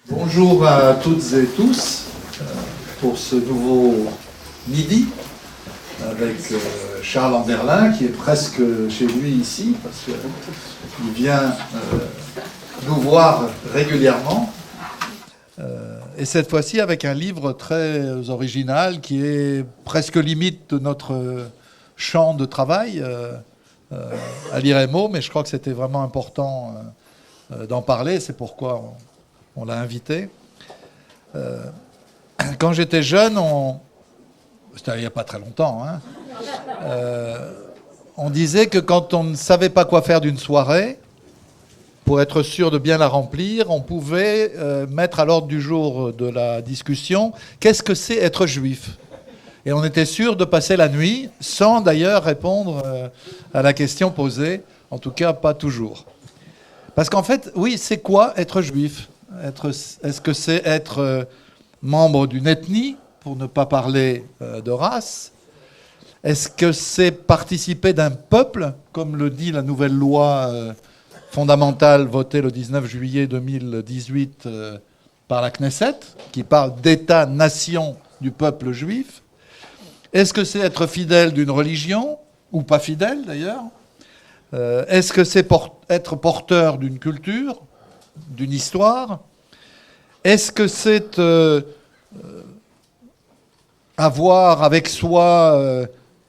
Bonjour à toutes et tous pour ce nouveau midi avec Charles Anderlin qui est presque chez lui ici parce qu'il vient nous voir régulièrement. Et cette fois-ci avec un livre très original qui est presque limite de notre champ de travail à l'IREMO, mais je crois que c'était vraiment important d'en parler, c'est pourquoi on l'a invité. Quand j'étais jeune, c'était il n'y a pas très longtemps, on disait que quand on ne savait pas quoi faire d'une soirée, pour être sûr de bien la remplir, on pouvait mettre à l'ordre du jour de la discussion « Qu'est-ce que c'est être juif ?» Et on était sûr de passer la nuit sans d'ailleurs répondre à la question posée, en tout cas pas toujours. Parce qu'en fait, oui, c'est quoi être juif ? Est-ce que c'est être membre d'une ethnie, pour ne pas parler de race ? Est-ce que c'est participer d'un peuple, comme le dit la nouvelle loi fondamentale votée le 19 juillet 2018 par la Knesset, qui parle d'État-nation du peuple juif ? Est-ce que c'est être fidèle d'une religion, ou pas fidèle d'ailleurs ? Est-ce que c'est être porteur d'une culture, d'une histoire ? Est-ce que c'est avoir avec soi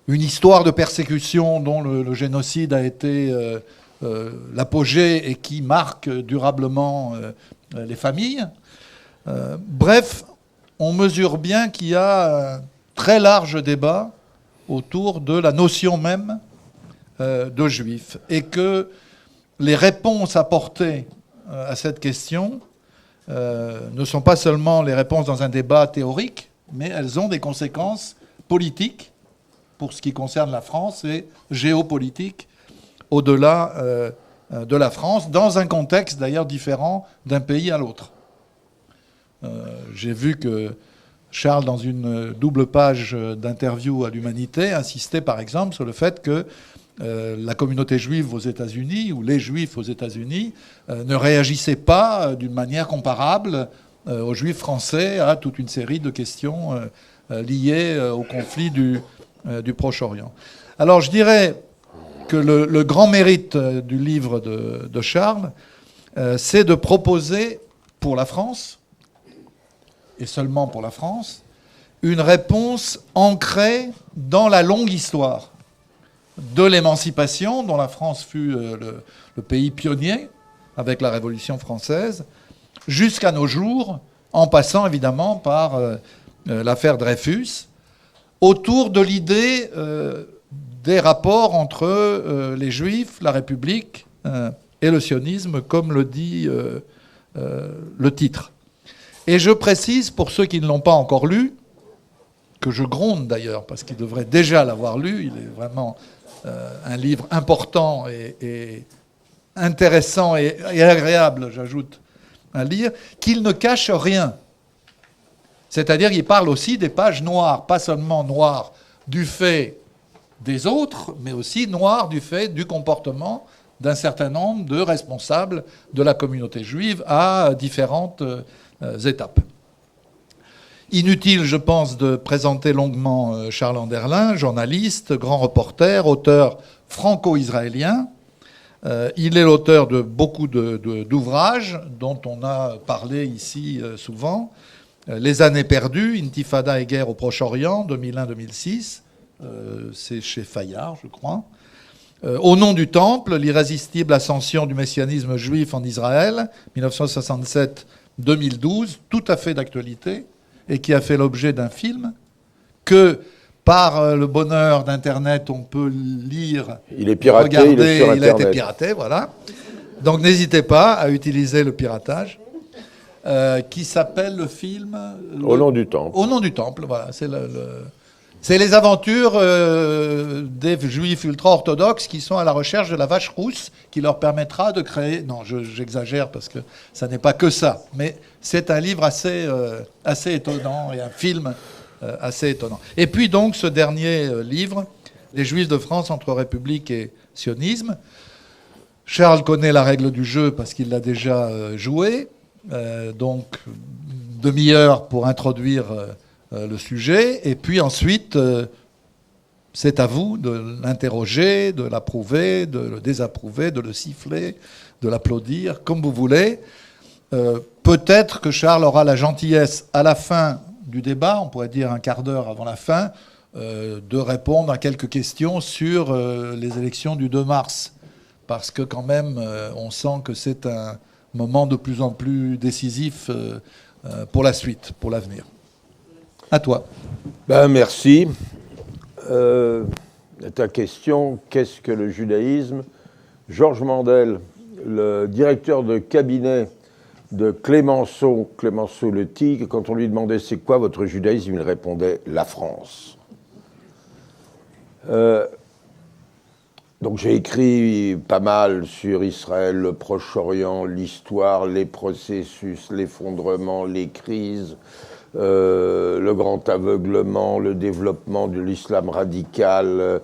une histoire de persécution dont le génocide a été l'apogée et qui marque durablement les familles ? Bref, on mesure bien qu'il y a un très large débat autour de la notion même de juif et que les réponses apportées à cette question ne sont pas seulement les réponses dans un débat théorique, mais elles ont des conséquences politiques pour ce qui concerne la France et géopolitiques au-delà de la France, dans un contexte d'ailleurs différent d'un pays à l'autre. J'ai vu que Charles, dans une double page d'interview à l'Humanité, insistait par exemple sur le fait que la communauté juive aux États-Unis, ou les juifs aux États-Unis, ne réagissaient pas d'une manière comparable aux juifs français à toute une série de questions liées au conflit du Proche-Orient. Alors je dirais que le grand mérite du livre de Charles, c'est de proposer pour la France, et seulement pour la France, une réponse ancrée dans la longue histoire de l'émancipation, dont la France fut le pays pionnier avec la Révolution française, jusqu'à nos jours, en passant évidemment par l'affaire Dreyfus, autour de l'idée des rapports entre les Juifs, la République et le sionisme, comme le dit le titre. Et je précise, pour ceux qui ne l'ont pas encore lu, que je gronde d'ailleurs, parce qu'ils devraient déjà l'avoir lu, il est vraiment un livre important et intéressant et agréable, j'ajoute, à lire, qu'il ne cache rien. C'est-à-dire qu'il parle aussi des pages noires, pas seulement noires du fait des autres, mais aussi noires du fait du comportement d'un certain nombre de responsables de la communauté juive à différentes étapes. Inutile, je pense, de présenter longuement Charles Anderlin, journaliste, grand reporter, auteur franco-israélien. Il est l'auteur de beaucoup d'ouvrages dont on a parlé ici souvent. Les années perdues, Intifada et guerre au Proche-Orient, 2001-2006. C'est chez Fayard, je crois. Au nom du Temple, l'irrésistible ascension du messianisme juif en Israël, 1967-2012, tout à fait d'actualité, et qui a fait l'objet d'un film que, par le bonheur d'Internet, on peut lire, il est piraté, regarder, il est sur Internet. Il a été piraté, voilà. Donc n'hésitez pas à utiliser le piratage, qui s'appelle le film... Au nom du Temple. Au nom du Temple, voilà. C'est les aventures des juifs ultra-orthodoxes qui sont à la recherche de la vache rousse qui leur permettra de créer... Non, j'exagère parce que ça n'est pas que ça. Mais c'est un livre assez étonnant et un film assez étonnant. Et puis donc ce dernier livre, Les Juifs de France entre République et sionisme. Charles connaît la règle du jeu parce qu'il l'a déjà joué. donc demi-heure pour introduire le sujet, et puis ensuite, c'est à vous de l'interroger, de l'approuver, de le désapprouver, de le siffler, de l'applaudir, comme vous voulez. Peut-être que Charles aura la gentillesse, à la fin du débat, on pourrait dire un quart d'heure avant la fin, de répondre à quelques questions sur les élections du 2 mars. Parce que quand même, on sent que c'est un moment de plus en plus décisif pour la suite, pour l'avenir. À toi. Merci. Ta question, qu'est-ce que le judaïsme? Georges Mandel, le directeur de cabinet de Clémenceau le Tigre, quand on lui demandait c'est quoi votre judaïsme, il répondait la France. Donc j'ai écrit pas mal sur Israël, le Proche-Orient, l'histoire, les processus, l'effondrement, les crises, le grand aveuglement, le développement de l'islam radical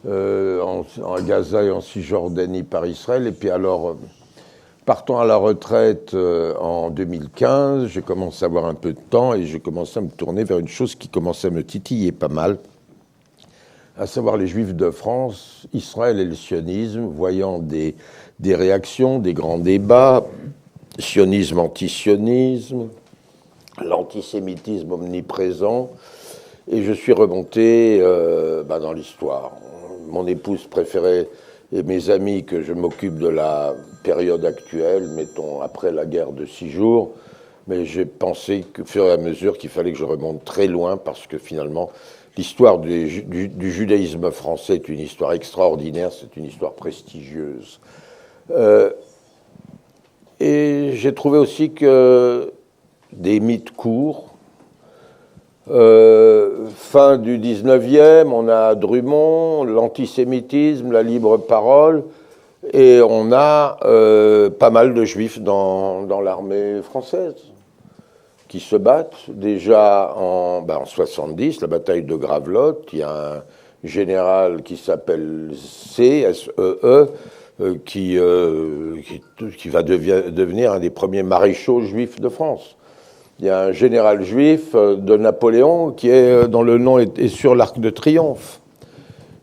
en Gaza et en Cisjordanie par Israël. Et puis alors, partant à la retraite en 2015, j'ai commencé à avoir un peu de temps et j'ai commencé à me tourner vers une chose qui commençait à me titiller pas mal, à savoir les Juifs de France, Israël et le sionisme, voyant des réactions, des grands débats, sionisme, antisionisme, l'antisémitisme omniprésent, et je suis remonté dans l'histoire. Mon épouse préférée et mes amis que je m'occupe de la période actuelle, mettons après la guerre de 6 jours, mais j'ai pensé qu'au fur et à mesure qu'il fallait que je remonte très loin parce que finalement l'histoire du judaïsme français est une histoire extraordinaire, c'est une histoire prestigieuse. Et j'ai trouvé aussi que des mythes courts. Fin du 19e, on a Drummond, l'antisémitisme, la libre parole, et on a pas mal de juifs dans l'armée française qui se battent. Déjà en 70, la bataille de Gravelotte, il y a un général qui s'appelle S.E.E., qui va devenir un des premiers maréchaux juifs de France. Il y a un général juif de Napoléon qui est, dont le nom est sur l'Arc de Triomphe.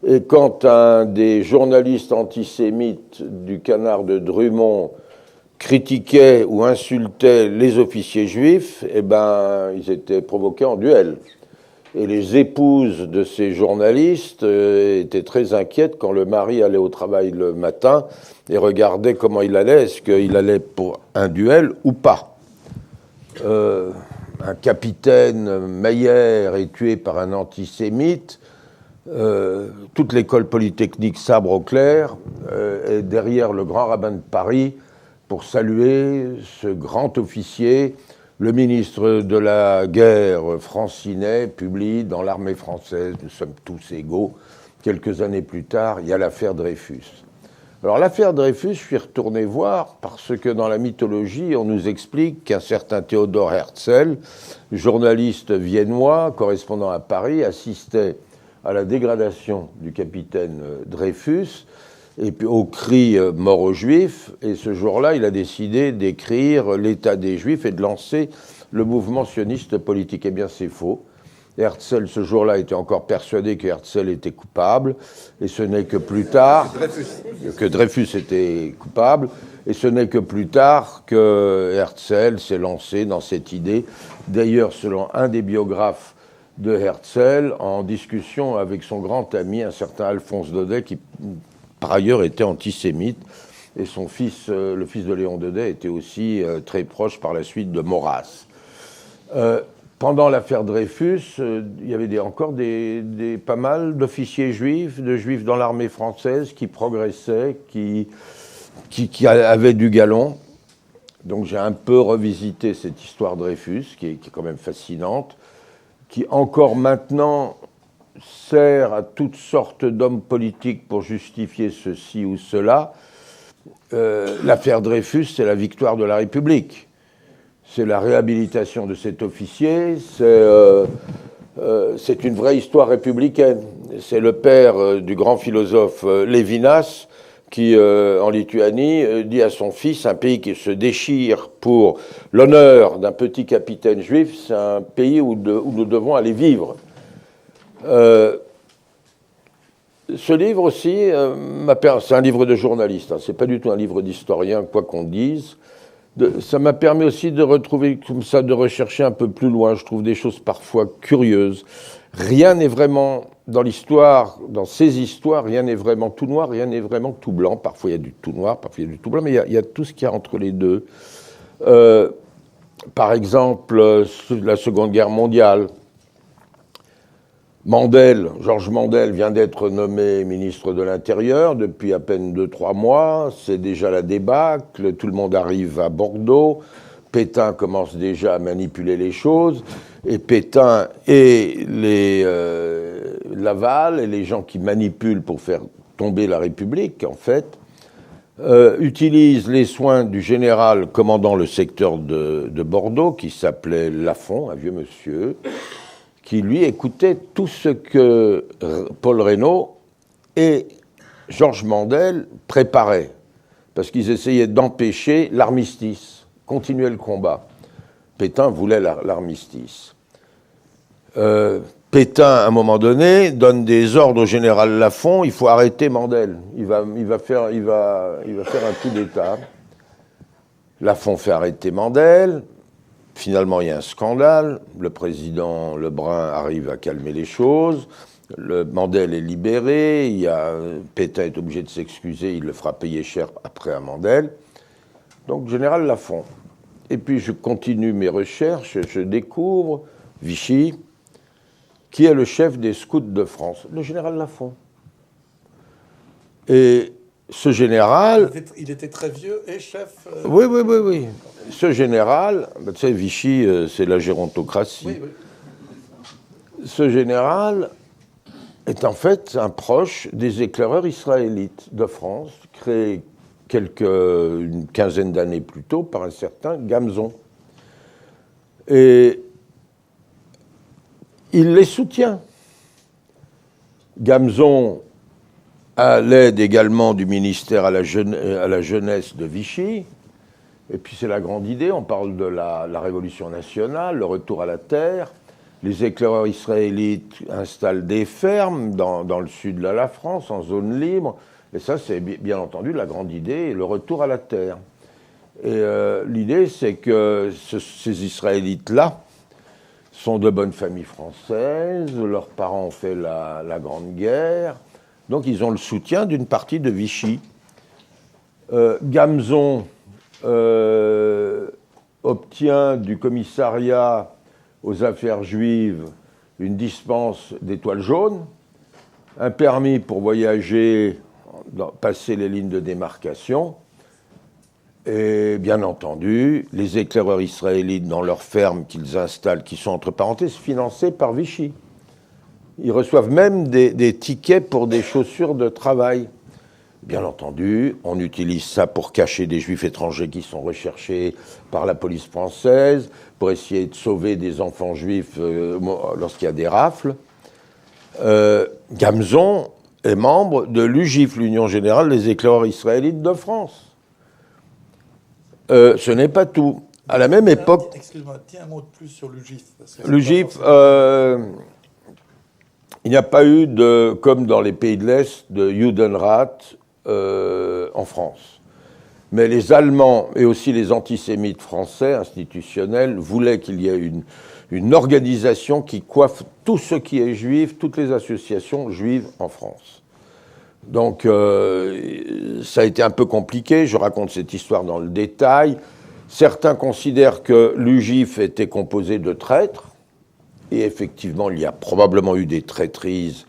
Et quand un des journalistes antisémites du Canard de Drummond critiquait ou insultait les officiers juifs, ils étaient provoqués en duel. Et les épouses de ces journalistes étaient très inquiètes quand le mari allait au travail le matin et regardait comment il allait, est-ce qu'il allait pour un duel ou pas. Un capitaine Mayer est tué par un antisémite, toute l'école polytechnique sabre au clair est derrière le grand rabbin de Paris pour saluer ce grand officier. Le ministre de la guerre, Francinet, publie dans l'armée française « Nous sommes tous égaux ». Quelques années plus tard, il y a l'affaire Dreyfus. Alors l'affaire Dreyfus, je suis retourné voir parce que dans la mythologie, on nous explique qu'un certain Théodore Herzl, journaliste viennois, correspondant à Paris, assistait à la dégradation du capitaine Dreyfus et puis au cri « mort aux Juifs ». Et ce jour-là, il a décidé d'écrire l'état des Juifs et de lancer le mouvement sioniste politique. Eh bien, c'est faux. Herzl, ce jour-là, était encore persuadé que Herzl était coupable, et ce n'est que plus tard que Dreyfus était coupable, et ce n'est que plus tard que Herzl s'est lancé dans cette idée. D'ailleurs, selon un des biographes de Herzl, en discussion avec son grand ami, un certain Alphonse Daudet, qui par ailleurs était antisémite, et son fils, le fils de Léon Daudet, était aussi très proche par la suite de Maurras. Pendant l'affaire Dreyfus, il y avait encore pas mal d'officiers juifs, de juifs dans l'armée française qui progressaient, qui avaient du galon. Donc j'ai un peu revisité cette histoire Dreyfus, qui est quand même fascinante, qui encore maintenant sert à toutes sortes d'hommes politiques pour justifier ceci ou cela. L'affaire Dreyfus, c'est la victoire de la République. C'est la réhabilitation de cet officier, c'est une vraie histoire républicaine. C'est le père du grand philosophe Lévinas qui, en Lituanie, dit à son fils, un pays qui se déchire pour l'honneur d'un petit capitaine juif, c'est un pays où nous devons aller vivre. Ce livre aussi, c'est un livre de journaliste, hein, c'est pas du tout un livre d'historien, quoi qu'on dise. Ça m'a permis aussi de retrouver comme ça, de rechercher un peu plus loin. Je trouve des choses parfois curieuses. Rien n'est vraiment, dans l'histoire, dans ces histoires, rien n'est vraiment tout noir, rien n'est vraiment tout blanc. Parfois il y a du tout noir, parfois il y a du tout blanc, mais il y a tout ce qu'il y a entre les deux. Par exemple, la Seconde Guerre mondiale. Georges Mandel vient d'être nommé ministre de l'Intérieur depuis à peine 2-3 mois. C'est déjà la débâcle. Tout le monde arrive à Bordeaux. Pétain commence déjà à manipuler les choses. Et Pétain et Laval et les gens qui manipulent pour faire tomber la République, en fait, utilisent les soins du général commandant le secteur de Bordeaux, qui s'appelait Lafont, un vieux monsieur, qui, lui, écoutait tout ce que Paul Reynaud et Georges Mandel préparaient, parce qu'ils essayaient d'empêcher l'armistice, continuer le combat. Pétain voulait l'armistice. Pétain, à un moment donné, donne des ordres au général Lafont, il faut arrêter Mandel, il va faire un coup d'État. Lafont fait arrêter Mandel. Finalement, il y a un scandale. Le président Lebrun arrive à calmer les choses. Mandel est libéré. Pétain est obligé de s'excuser. Il le fera payer cher après à Mandel. Donc, général Lafont. Et puis, je continue mes recherches. Je découvre Vichy, qui est le chef des scouts de France. Le général Lafont. Et ce général... Il était très vieux et chef... Oui. Ce général, tu sais, Vichy, c'est la gérontocratie. Oui. Ce général est en fait un proche des éclaireurs israélites de France, créé une quinzaine d'années plus tôt par un certain Gamzon. Et il les soutient. Gamzon a l'aide également du ministère à la jeunesse de Vichy. Et puis c'est la grande idée, on parle de la Révolution nationale, le retour à la terre. Les éclaireurs israélites installent des fermes dans le sud de la France, en zone libre. Et ça, c'est bien entendu la grande idée, le retour à la terre. Et l'idée, c'est que ces Israélites-là sont de bonnes familles françaises, leurs parents ont fait la Grande Guerre, donc ils ont le soutien d'une partie de Vichy. Gamzon obtient du commissariat aux affaires juives une dispense d'étoiles jaunes, un permis pour voyager, passer les lignes de démarcation, et bien entendu, les éclaireurs israélites dans leurs fermes qu'ils installent, qui sont entre parenthèses financées par Vichy. Ils reçoivent même des tickets pour des chaussures de travail. Bien entendu, on utilise ça pour cacher des juifs étrangers qui sont recherchés par la police française, pour essayer de sauver des enfants juifs lorsqu'il y a des rafles. Gamzon est membre de l'UGIF, l'Union Générale des Éclaireurs Israélites de France. Ce n'est pas tout. À la même époque... Excuse-moi, dis un mot de plus sur l'UGIF. L'UGIF, il n'y a pas eu, comme dans les pays de l'Est, de Judenrat en France. Mais les Allemands et aussi les antisémites français, institutionnels, voulaient qu'il y ait une organisation qui coiffe tout ce qui est juif, toutes les associations juives en France. Donc, ça a été un peu compliqué. Je raconte cette histoire dans le détail. Certains considèrent que l'UGIF était composé de traîtres. Et effectivement, il y a probablement eu des traîtrises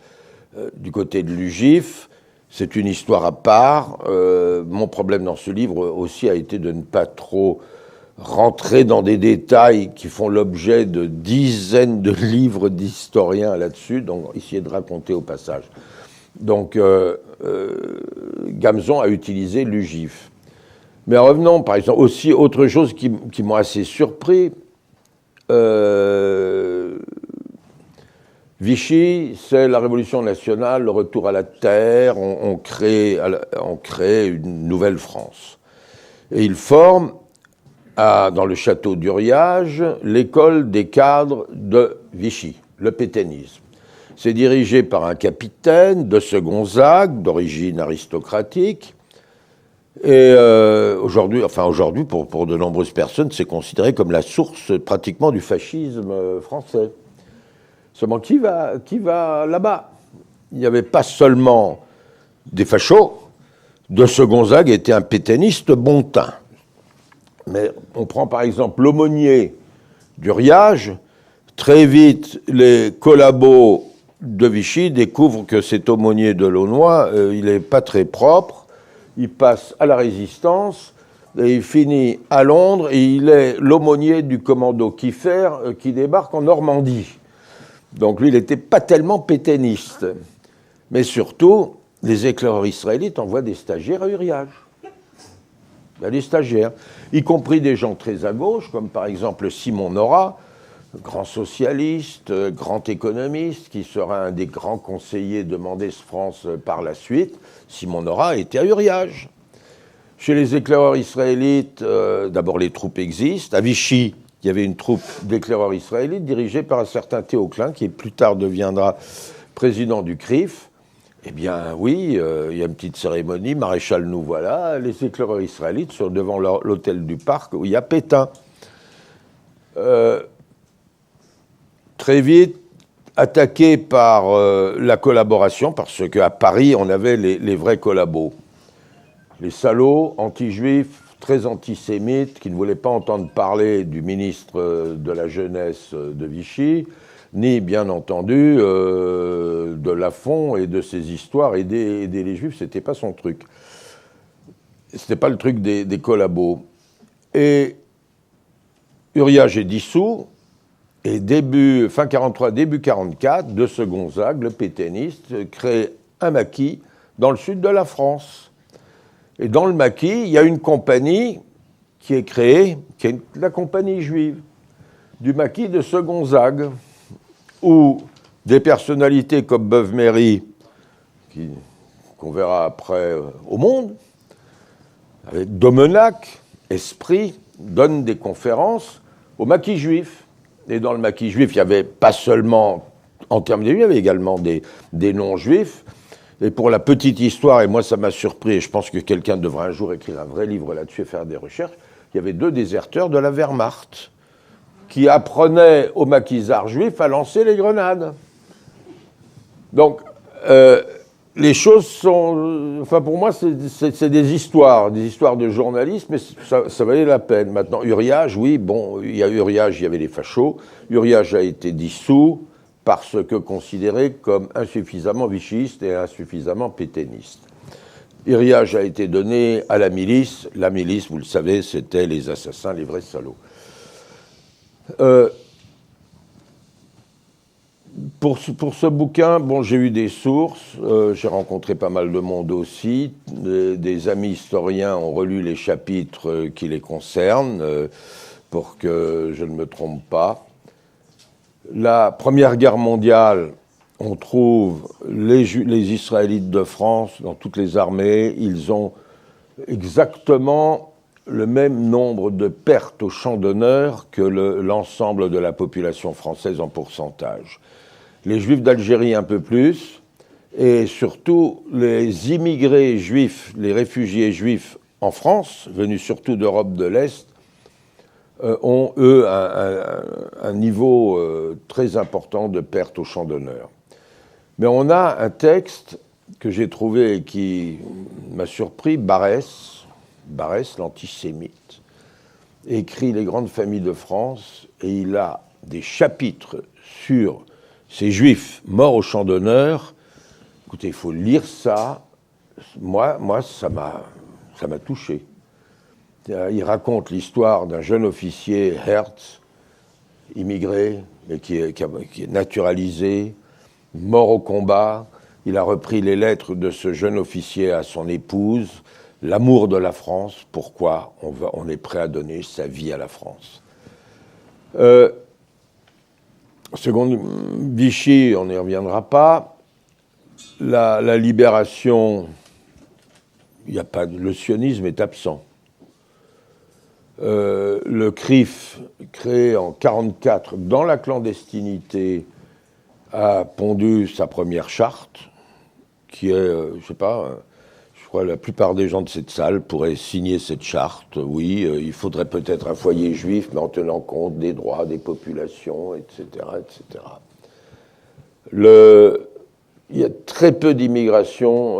du côté de l'UGIF. C'est une histoire à part. Mon problème dans ce livre aussi a été de ne pas trop rentrer dans des détails qui font l'objet de dizaines de livres d'historiens là-dessus, donc essayer de raconter au passage. Donc, Gamzon a utilisé l'UGIF. Mais revenons, par exemple, aussi autre chose qui m'ont assez surpris. Vichy, c'est la Révolution nationale, le retour à la terre, on crée une nouvelle France. Et il forme, dans le château d'Uriage, l'école des cadres de Vichy, le pétainisme. C'est dirigé par un capitaine, de Gonzague, d'origine aristocratique. Et aujourd'hui, pour de nombreuses personnes, c'est considéré comme la source pratiquement du fascisme français. Seulement, qui va là-bas? Il n'y avait pas seulement des fachos. De Gonzague était un pétainiste bon teint. Mais on prend par exemple l'aumônier d'Uriage. Très vite, les collabos de Vichy découvrent que cet aumônier de Launois, il n'est pas très propre. Il passe à la Résistance et il finit à Londres et il est l'aumônier du commando Kiefer qui débarque en Normandie. Donc lui, il n'était pas tellement pétainiste. Mais surtout, les éclaireurs israélites envoient des stagiaires à Uriage. Des stagiaires, y compris des gens très à gauche, comme par exemple Simon Nora, grand socialiste, grand économiste, qui sera un des grands conseillers de Mendès France par la suite. Simon Nora était à Uriage. Chez les éclaireurs israélites, d'abord les troupes existent. À Vichy, il y avait une troupe d'éclaireurs israélites dirigée par un certain Théo Klein, qui plus tard deviendra président du CRIF. Eh bien oui, il y a une petite cérémonie, maréchal nous voilà, les éclaireurs israélites sont devant l'hôtel du Parc où il y a Pétain. Très vite, attaqué par la collaboration, parce qu'à Paris, on avait les vrais collabos. Les salauds, anti-juifs, très antisémites, qui ne voulaient pas entendre parler du ministre de la Jeunesse de Vichy, ni, bien entendu, de Lafont et de ses histoires. Aider les Juifs, c'était pas son truc. C'était pas le truc des collabos. Et Uriage est dissous, et fin 43, début 44, de Gonzague, le pétainiste, crée un maquis dans le sud de la France. Et dans le maquis, il y a une compagnie qui est créée, qui est la compagnie juive, du maquis de Gonzague, où des personnalités comme Beuve-Méry, qu'on verra après au Monde, avec Domenac, Esprit, donnent des conférences au maquis juif. Et dans le maquis juif, il n'y avait pas seulement, en termes de juifs, il y avait également des non-juifs. Et pour la petite histoire, et moi ça m'a surpris, et je pense que quelqu'un devrait un jour écrire un vrai livre là-dessus et faire des recherches, il y avait 2 déserteurs de la Wehrmacht qui apprenaient aux maquisards juifs à lancer les grenades. Donc, les choses sont... Enfin, pour moi, c'est des histoires de journalisme, mais ça valait la peine. Maintenant, Uriage, oui, bon, il y a Uriage, il y avait les fachos. Uriage a été dissous parce que considéré comme insuffisamment vichyste et insuffisamment pétainiste. Uriage a été donné à la milice. La milice, vous le savez, c'était les assassins, les vrais salauds. Pour ce bouquin, bon, j'ai eu des sources, j'ai rencontré pas mal de monde aussi. Des amis historiens ont relu les chapitres qui les concernent, pour que je ne me trompe pas. La Première Guerre mondiale, on trouve les Israélites de France dans toutes les armées. Ils ont exactement le même nombre de pertes au champ d'honneur que l'ensemble de la population française en pourcentage. Les Juifs d'Algérie un peu plus, et surtout les immigrés juifs, les réfugiés juifs en France, venus surtout d'Europe de l'Est, ont, eux, un niveau très important de perte au champ d'honneur. Mais on a un texte que j'ai trouvé et qui m'a surpris, Barès, l'antisémite, écrit Les grandes familles de France, et il a des chapitres sur ces juifs morts au champ d'honneur. Écoutez, il faut lire ça. Moi ça m'a touché. Il raconte l'histoire d'un jeune officier, Hertz, immigré, mais qui est naturalisé, mort au combat. Il a repris les lettres de ce jeune officier à son épouse, l'amour de la France, pourquoi on est prêt à donner sa vie à la France. Seconde, Vichy, on n'y reviendra pas. La libération, le sionisme est absent. Le CRIF, créé en 1944 dans la clandestinité, a pondu sa première charte, qui est, je crois que la plupart des gens de cette salle pourraient signer cette charte. Oui, il faudrait peut-être un foyer juif, mais en tenant compte des droits des populations, etc., etc. Il y a très peu d'immigration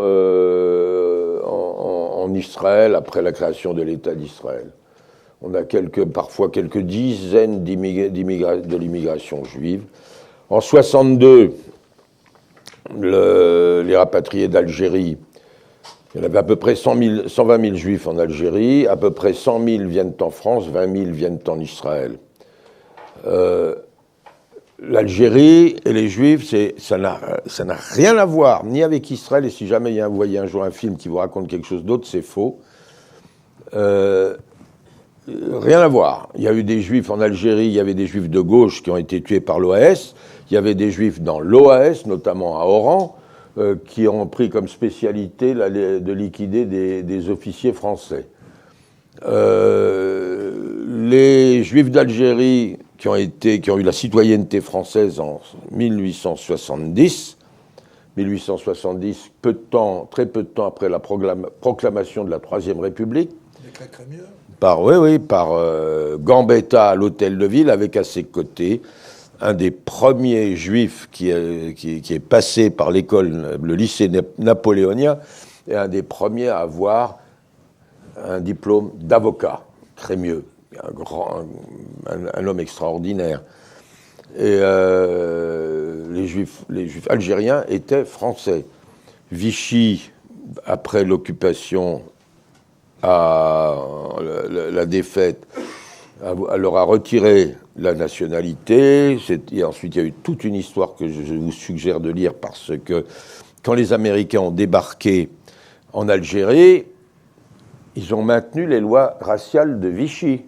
en Israël après la création de l'État d'Israël. On a parfois quelques dizaines de l'immigration juive. En 1962, les rapatriés d'Algérie, il y en avait à peu près 120 000 juifs en Algérie, à peu près 100 000 viennent en France, 20 000 viennent en Israël. L'Algérie et les juifs, ça n'a rien à voir, ni avec Israël, et si jamais vous voyez un jour un film qui vous raconte quelque chose d'autre, c'est faux. Rien à voir. Il y a eu des juifs en Algérie, il y avait des juifs de gauche qui ont été tués par l'OAS, il y avait des juifs dans l'OAS, notamment à Oran, qui ont pris comme spécialité de liquider des officiers français. Les juifs d'Algérie qui ont eu la citoyenneté française en 1870, très peu de temps après la proclamation de la Troisième République, par Gambetta à l'Hôtel de Ville, avec à ses côtés un des premiers juifs qui est passé par le lycée napoléonien, et un des premiers à avoir un diplôme d'avocat, Crémieux, un homme extraordinaire. Et les juifs algériens étaient français. Vichy, après l'occupation, la défaite, leur a retiré la nationalité. Et ensuite, il y a eu toute une histoire que je vous suggère de lire, parce que quand les Américains ont débarqué en Algérie, ils ont maintenu les lois raciales de Vichy.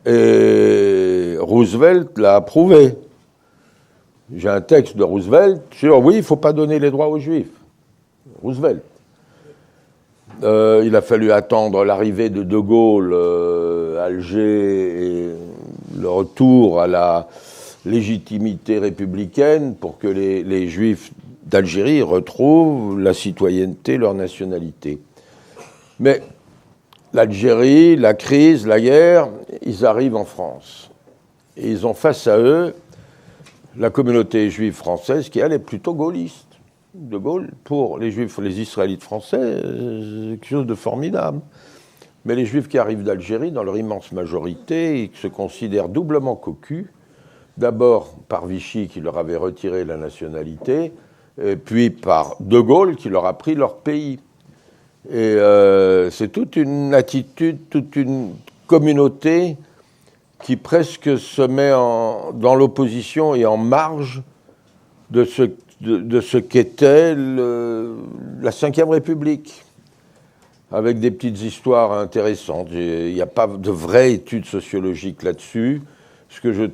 Et Roosevelt l'a approuvé. J'ai un texte de Roosevelt sur, oui, il ne faut pas donner les droits aux Juifs. Roosevelt. Il a fallu attendre l'arrivée de Gaulle à Alger et le retour à la légitimité républicaine pour que les Juifs d'Algérie retrouvent la citoyenneté, leur nationalité. Mais l'Algérie, la crise, la guerre, ils arrivent en France. Et ils ont face à eux la communauté juive française qui, elle, est plutôt gaulliste. De Gaulle, pour les Juifs, les Israélites français, c'est quelque chose de formidable. Mais les Juifs qui arrivent d'Algérie, dans leur immense majorité, ils se considèrent doublement cocus. D'abord par Vichy, qui leur avait retiré la nationalité, et puis par De Gaulle, qui leur a pris leur pays. Et c'est toute une attitude, toute une communauté qui presque se met dans l'opposition et en marge de ce qu'était la Ve République, avec des petites histoires intéressantes. Il n'y a pas de vraie étude sociologique là-dessus. Ce que j'ai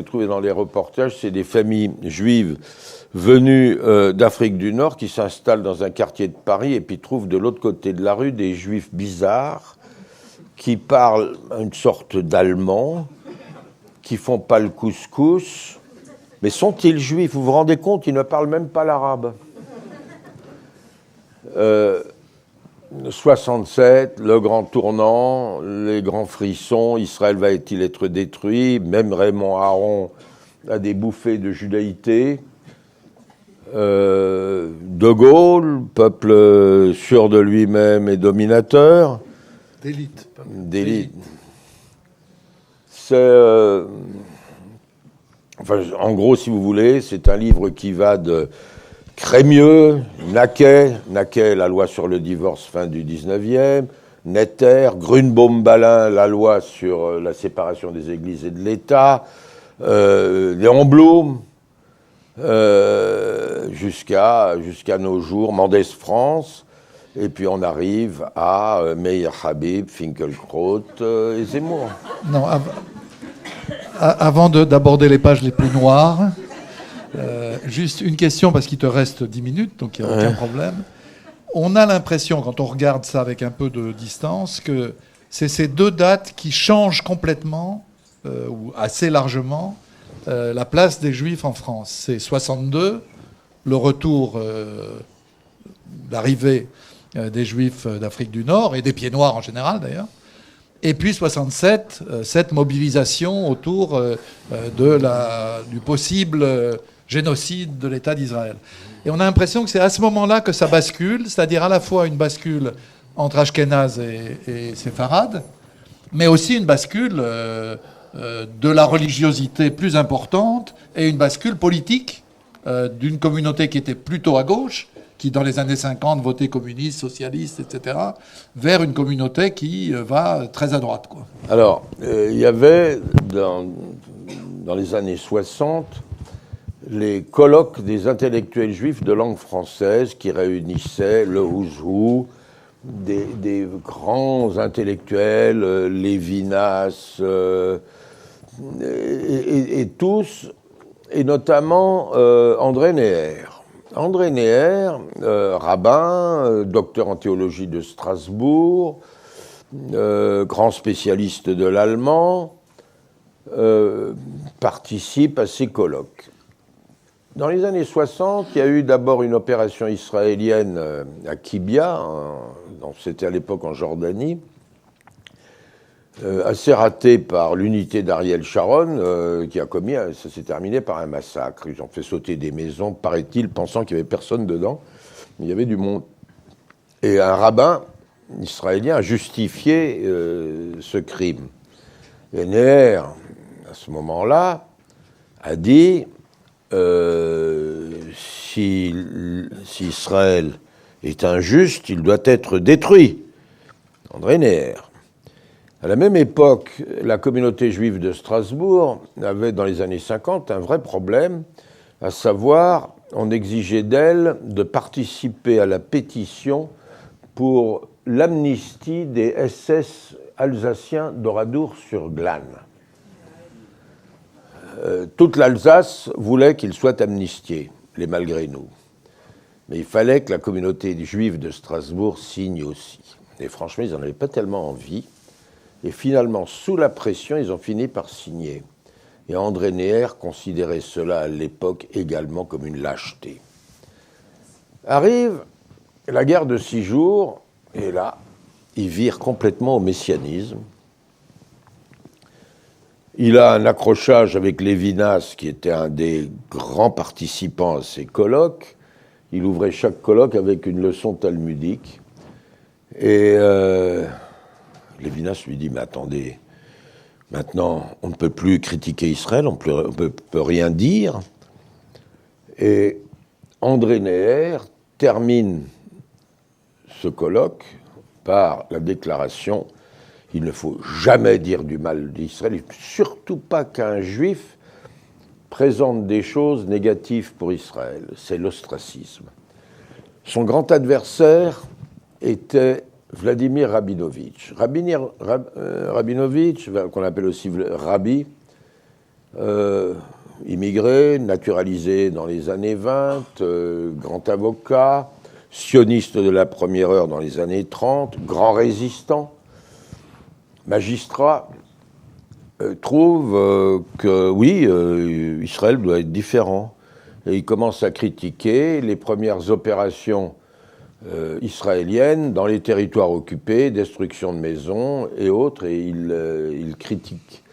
trouvé dans les reportages, c'est des familles juives venues d'Afrique du Nord qui s'installent dans un quartier de Paris et puis trouvent de l'autre côté de la rue des juifs bizarres qui parlent une sorte d'allemand, qui font pas le couscous. Mais sont-ils juifs? Vous vous rendez compte, ils ne parlent même pas l'arabe. 67, le grand tournant, les grands frissons, Israël va-t-il être détruit? Même Raymond Aron a des bouffées de judaïté. De Gaulle, peuple sûr de lui-même et dominateur. D'élite. C'est... en gros, si vous voulez, c'est un livre qui va de Crémieux, Naquet, la loi sur le divorce fin du 19e, Netter, Grunbaum-Balin, la loi sur la séparation des églises et de l'État, Léon Blum, jusqu'à nos jours, Mendès France, et puis on arrive à Meir Habib, Finkielkraut et Zemmour. Non, Avant d'aborder les pages les plus noires, juste une question, parce qu'il te reste 10 minutes, donc il n'y a aucun problème. On a l'impression, quand on regarde ça avec un peu de distance, que c'est ces deux dates qui changent complètement, ou assez largement, la place des Juifs en France. C'est 62, le retour, l'arrivée des Juifs d'Afrique du Nord, et des Pieds Noirs en général d'ailleurs. Et puis 67, cette mobilisation autour du possible génocide de l'État d'Israël. Et on a l'impression que c'est à ce moment-là que ça bascule, c'est-à-dire à la fois une bascule entre Ashkénazes et séfarades, mais aussi une bascule de la religiosité plus importante et une bascule politique d'une communauté qui était plutôt à gauche, qui dans les années 50 votait communiste, socialiste, etc., vers une communauté qui va très à droite, quoi. Alors, il y avait dans les années 60 les colloques des intellectuels juifs de langue française qui réunissaient le who's who, des grands intellectuels, Lévinas, et tous, et notamment André Neher. André Neher, rabbin, docteur en théologie de Strasbourg, grand spécialiste de l'allemand, participe à ces colloques. Dans les années 60, il y a eu d'abord une opération israélienne à Kibia, c'était à l'époque en Jordanie, assez ratée par l'unité d'Ariel Sharon, qui a commis, ça s'est terminé par un massacre. Ils ont fait sauter des maisons, paraît-il, pensant qu'il n'y avait personne dedans, mais il y avait du monde. Et un rabbin israélien a justifié ce crime. Et Neher, à ce moment-là, a dit si Israël est injuste, il doit être détruit. André Neher. À la même époque, la communauté juive de Strasbourg avait, dans les années 50, un vrai problème, à savoir, on exigeait d'elle de participer à la pétition pour l'amnistie des SS alsaciens d'Oradour-sur-Glane. Toute l'Alsace voulait qu'ils soient amnistiés, les malgré nous. Mais il fallait que la communauté juive de Strasbourg signe aussi. Et franchement, ils n'en avaient pas tellement envie. Et finalement, sous la pression, ils ont fini par signer. Et André Neher considérait cela à l'époque également comme une lâcheté. Arrive la guerre de 6 jours, et là, il vire complètement au messianisme. Il a un accrochage avec Lévinas, qui était un des grands participants à ces colloques. Il ouvrait chaque colloque avec une leçon talmudique. Et Lévinas lui dit, mais attendez, maintenant, on ne peut plus critiquer Israël, on ne peut rien dire. Et André Neher termine ce colloque par la déclaration « Il ne faut jamais dire du mal d'Israël, surtout pas qu'un juif présente des choses négatives pour Israël. C'est l'ostracisme. » Son grand adversaire était Vladimir Rabinovitch. Rabinovitch, qu'on appelle aussi Rabbi, immigré, naturalisé dans les années 20, grand avocat, sioniste de la première heure dans les années 30, grand résistant, magistrat, trouve que oui, Israël doit être différent. Et il commence à critiquer les premières opérations israéliennes dans les territoires occupés, destruction de maisons et autres, et il critique.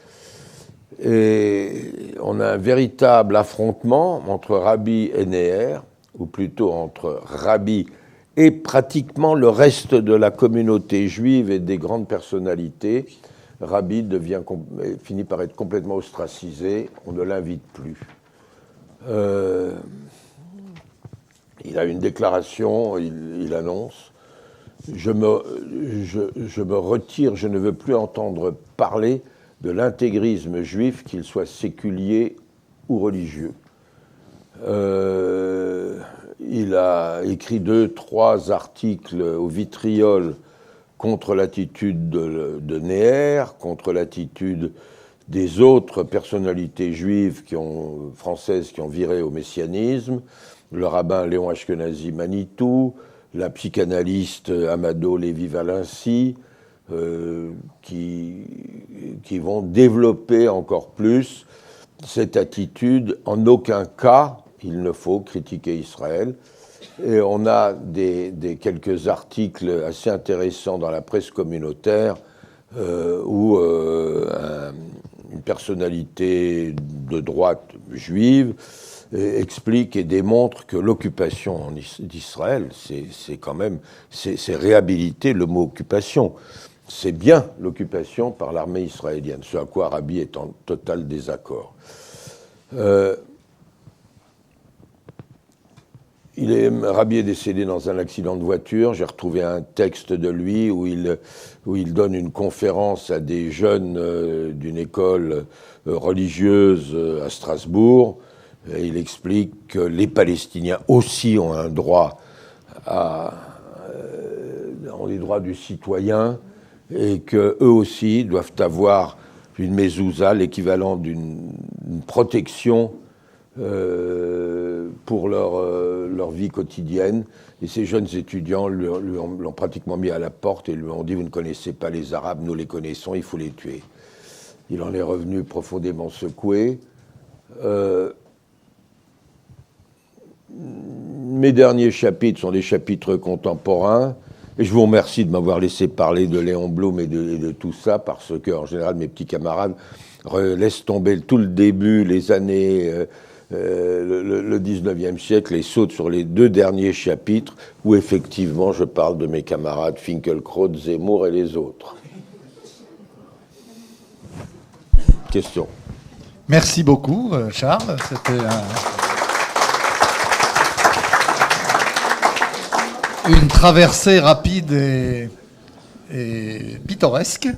Et on a un véritable affrontement entre Rabbi et Neher, ou plutôt entre Rabbi et pratiquement le reste de la communauté juive et des grandes personnalités. Rabbi finit par être complètement ostracisé, on ne l'invite plus. Il a une déclaration, il annonce « je me retire, je ne veux plus entendre parler de l'intégrisme juif, qu'il soit séculier ou religieux ». Il a écrit 2-3 articles au vitriol contre l'attitude de Neher, contre l'attitude des autres personnalités juives françaises qui ont viré au messianisme, le rabbin Léon Ashkenazi Manitou, la psychanalyste Amado Lévy-Valency, qui vont développer encore plus cette attitude. En aucun cas, il ne faut critiquer Israël. Et on a quelques articles assez intéressants dans la presse communautaire où une personnalité de droite juive explique et démontre que l'occupation d'Israël, c'est quand même, c'est réhabiliter le mot occupation. C'est bien l'occupation par l'armée israélienne, ce à quoi Rabi est en total désaccord. Rabi est décédé dans un accident de voiture. J'ai retrouvé un texte de lui où il donne une conférence à des jeunes d'une école religieuse à Strasbourg. Et il explique que les Palestiniens aussi ont un droit ont les droits du citoyen et qu'eux aussi doivent avoir une mezouza, l'équivalent d'une protection pour leur vie quotidienne. Et ces jeunes étudiants l'ont pratiquement mis à la porte et lui ont dit « Vous ne connaissez pas les Arabes, nous les connaissons, il faut les tuer ». Il en est revenu profondément secoué. Mes derniers chapitres sont des chapitres contemporains. Et je vous remercie de m'avoir laissé parler de Léon Blum et de tout ça, parce que, en général, mes petits camarades laissent tomber tout le début, les années, le 19e siècle, et sautent sur les 2 derniers chapitres, où effectivement je parle de mes camarades Finkielkraut, Zemmour et les autres. Question. Merci beaucoup, Charles. C'était une traversée rapide et pittoresque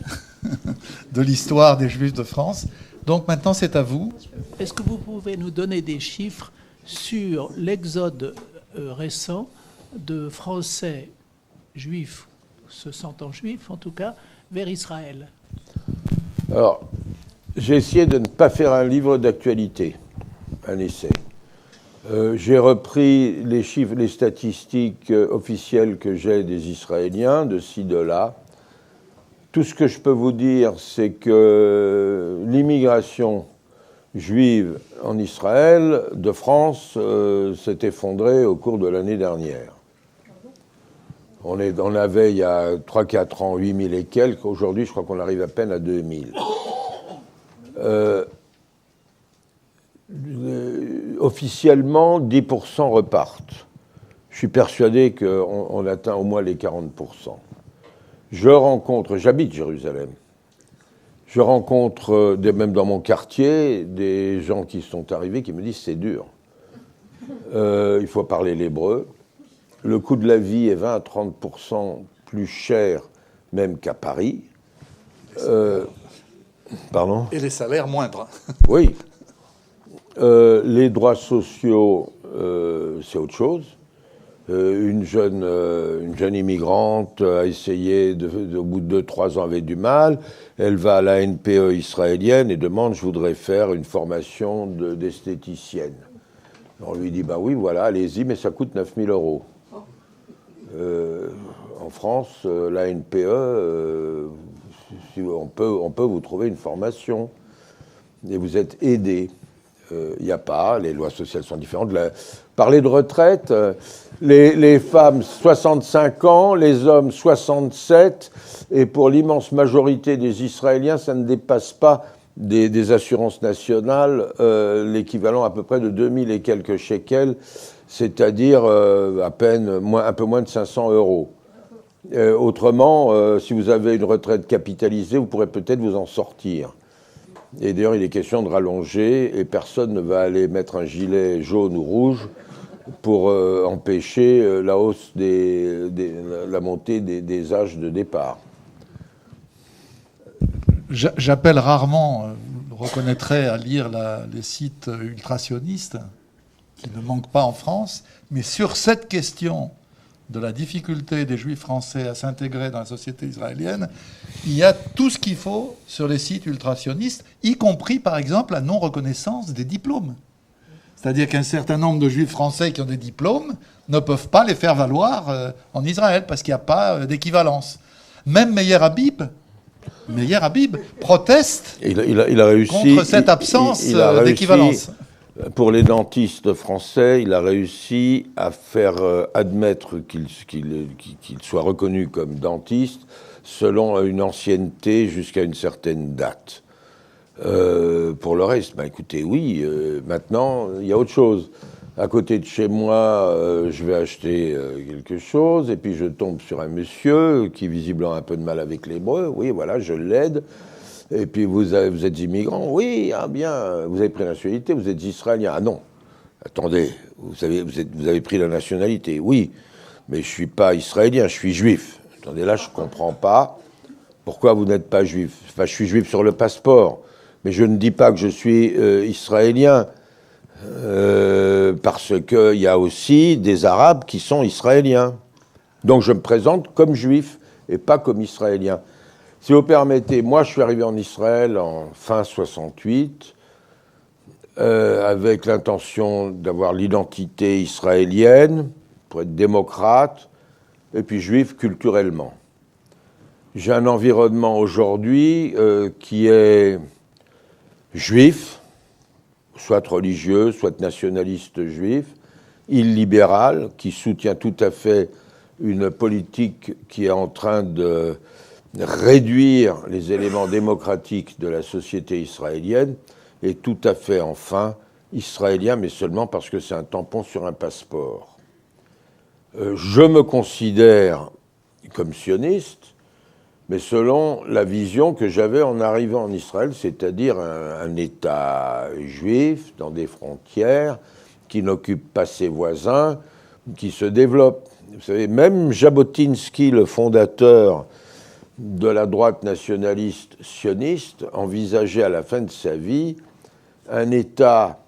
de l'histoire des Juifs de France. Donc maintenant, c'est à vous. Est-ce que vous pouvez nous donner des chiffres sur l'exode récent de Français juifs, se sentant juifs en tout cas, vers Israël? Alors, j'ai essayé de ne pas faire un livre d'actualité, un essai. J'ai repris les chiffres, les statistiques officielles que j'ai des Israéliens, de ci, de là. Tout ce que je peux vous dire, c'est que l'immigration juive en Israël, de France, s'est effondrée au cours de l'année dernière. On avait, il y a 3-4 ans, 8 000 et quelques. Aujourd'hui, je crois qu'on arrive à peine à 2 000. Officiellement, 10% repartent. Je suis persuadé qu'on atteint au moins les 40%. J'habite Jérusalem, je rencontre, même dans mon quartier, des gens qui sont arrivés qui me disent c'est dur. Il faut parler l'hébreu. Le coût de la vie est 20 à 30% plus cher même qu'à Paris. Pardon ? Et les salaires moindres. Oui. Les droits sociaux, c'est autre chose. Une jeune immigrante a essayé, au bout de 2-3 ans, avait du mal. Elle va à la NPE israélienne et demande « Je voudrais faire une formation d'esthéticienne ». On lui dit « Bah oui, voilà, allez-y, mais ça coûte 9 000 €. En France, la NPE, on peut vous trouver une formation et vous êtes aidé. Il n'y a pas, les lois sociales sont différentes. Parler de retraite, les femmes 65 ans, les hommes 67, et pour l'immense majorité des Israéliens, ça ne dépasse pas des assurances nationales, l'équivalent à peu près de 2000 et quelques shekels, c'est-à-dire un peu moins de 500 €. Autrement, si vous avez une retraite capitalisée, vous pourrez peut-être vous en sortir. Et d'ailleurs, il est question de rallonger, et personne ne va aller mettre un gilet jaune ou rouge pour empêcher la hausse la montée des âges de départ. J'appelle rarement, vous le reconnaîtrez, à lire les sites ultrasionistes, qui ne manquent pas en France, mais sur cette question de la difficulté des Juifs français à s'intégrer dans la société israélienne, il y a tout ce qu'il faut sur les sites ultrasionistes, y compris par exemple la non-reconnaissance des diplômes. C'est-à-dire qu'un certain nombre de Juifs français qui ont des diplômes ne peuvent pas les faire valoir en Israël parce qu'il n'y a pas d'équivalence. Même Meir Habib proteste il a réussi, contre cette absence d'équivalence. Pour les dentistes français, il a réussi à faire admettre qu'il soit reconnu comme dentiste selon une ancienneté jusqu'à une certaine date. Pour le reste, écoutez, oui, maintenant, il y a autre chose. À côté de chez moi, je vais acheter quelque chose, et puis je tombe sur un monsieur qui, visiblement, a un peu de mal avec l'hébreu. Oui, voilà, je l'aide. Et puis, vous êtes immigrant. Oui, ah bien, vous avez pris la nationalité, vous êtes israélien. Ah non, attendez, vous avez pris la nationalité. Oui, mais je ne suis pas israélien, je suis juif. Attendez, là, je ne comprends pas. Pourquoi vous n'êtes pas juif? Enfin, je suis juif sur le passeport, mais je ne dis pas que je suis israélien, parce qu'il y a aussi des Arabes qui sont israéliens. Donc, je me présente comme juif et pas comme israélien. Si vous permettez, moi je suis arrivé en Israël en fin 68 avec l'intention d'avoir l'identité israélienne pour être démocrate et puis juif culturellement. J'ai un environnement aujourd'hui qui est juif, soit religieux, soit nationaliste juif, illibéral, qui soutient tout à fait une politique qui est en train de réduire les éléments démocratiques de la société israélienne, et tout à fait, enfin, israélien, mais seulement parce que c'est un tampon sur un passeport. Je me considère comme sioniste, mais selon la vision que j'avais en arrivant en Israël, c'est-à-dire un État juif, dans des frontières, qui n'occupe pas ses voisins, qui se développe. Vous savez, même Jabotinsky, le fondateur de la droite nationaliste sioniste, envisageait à la fin de sa vie un État,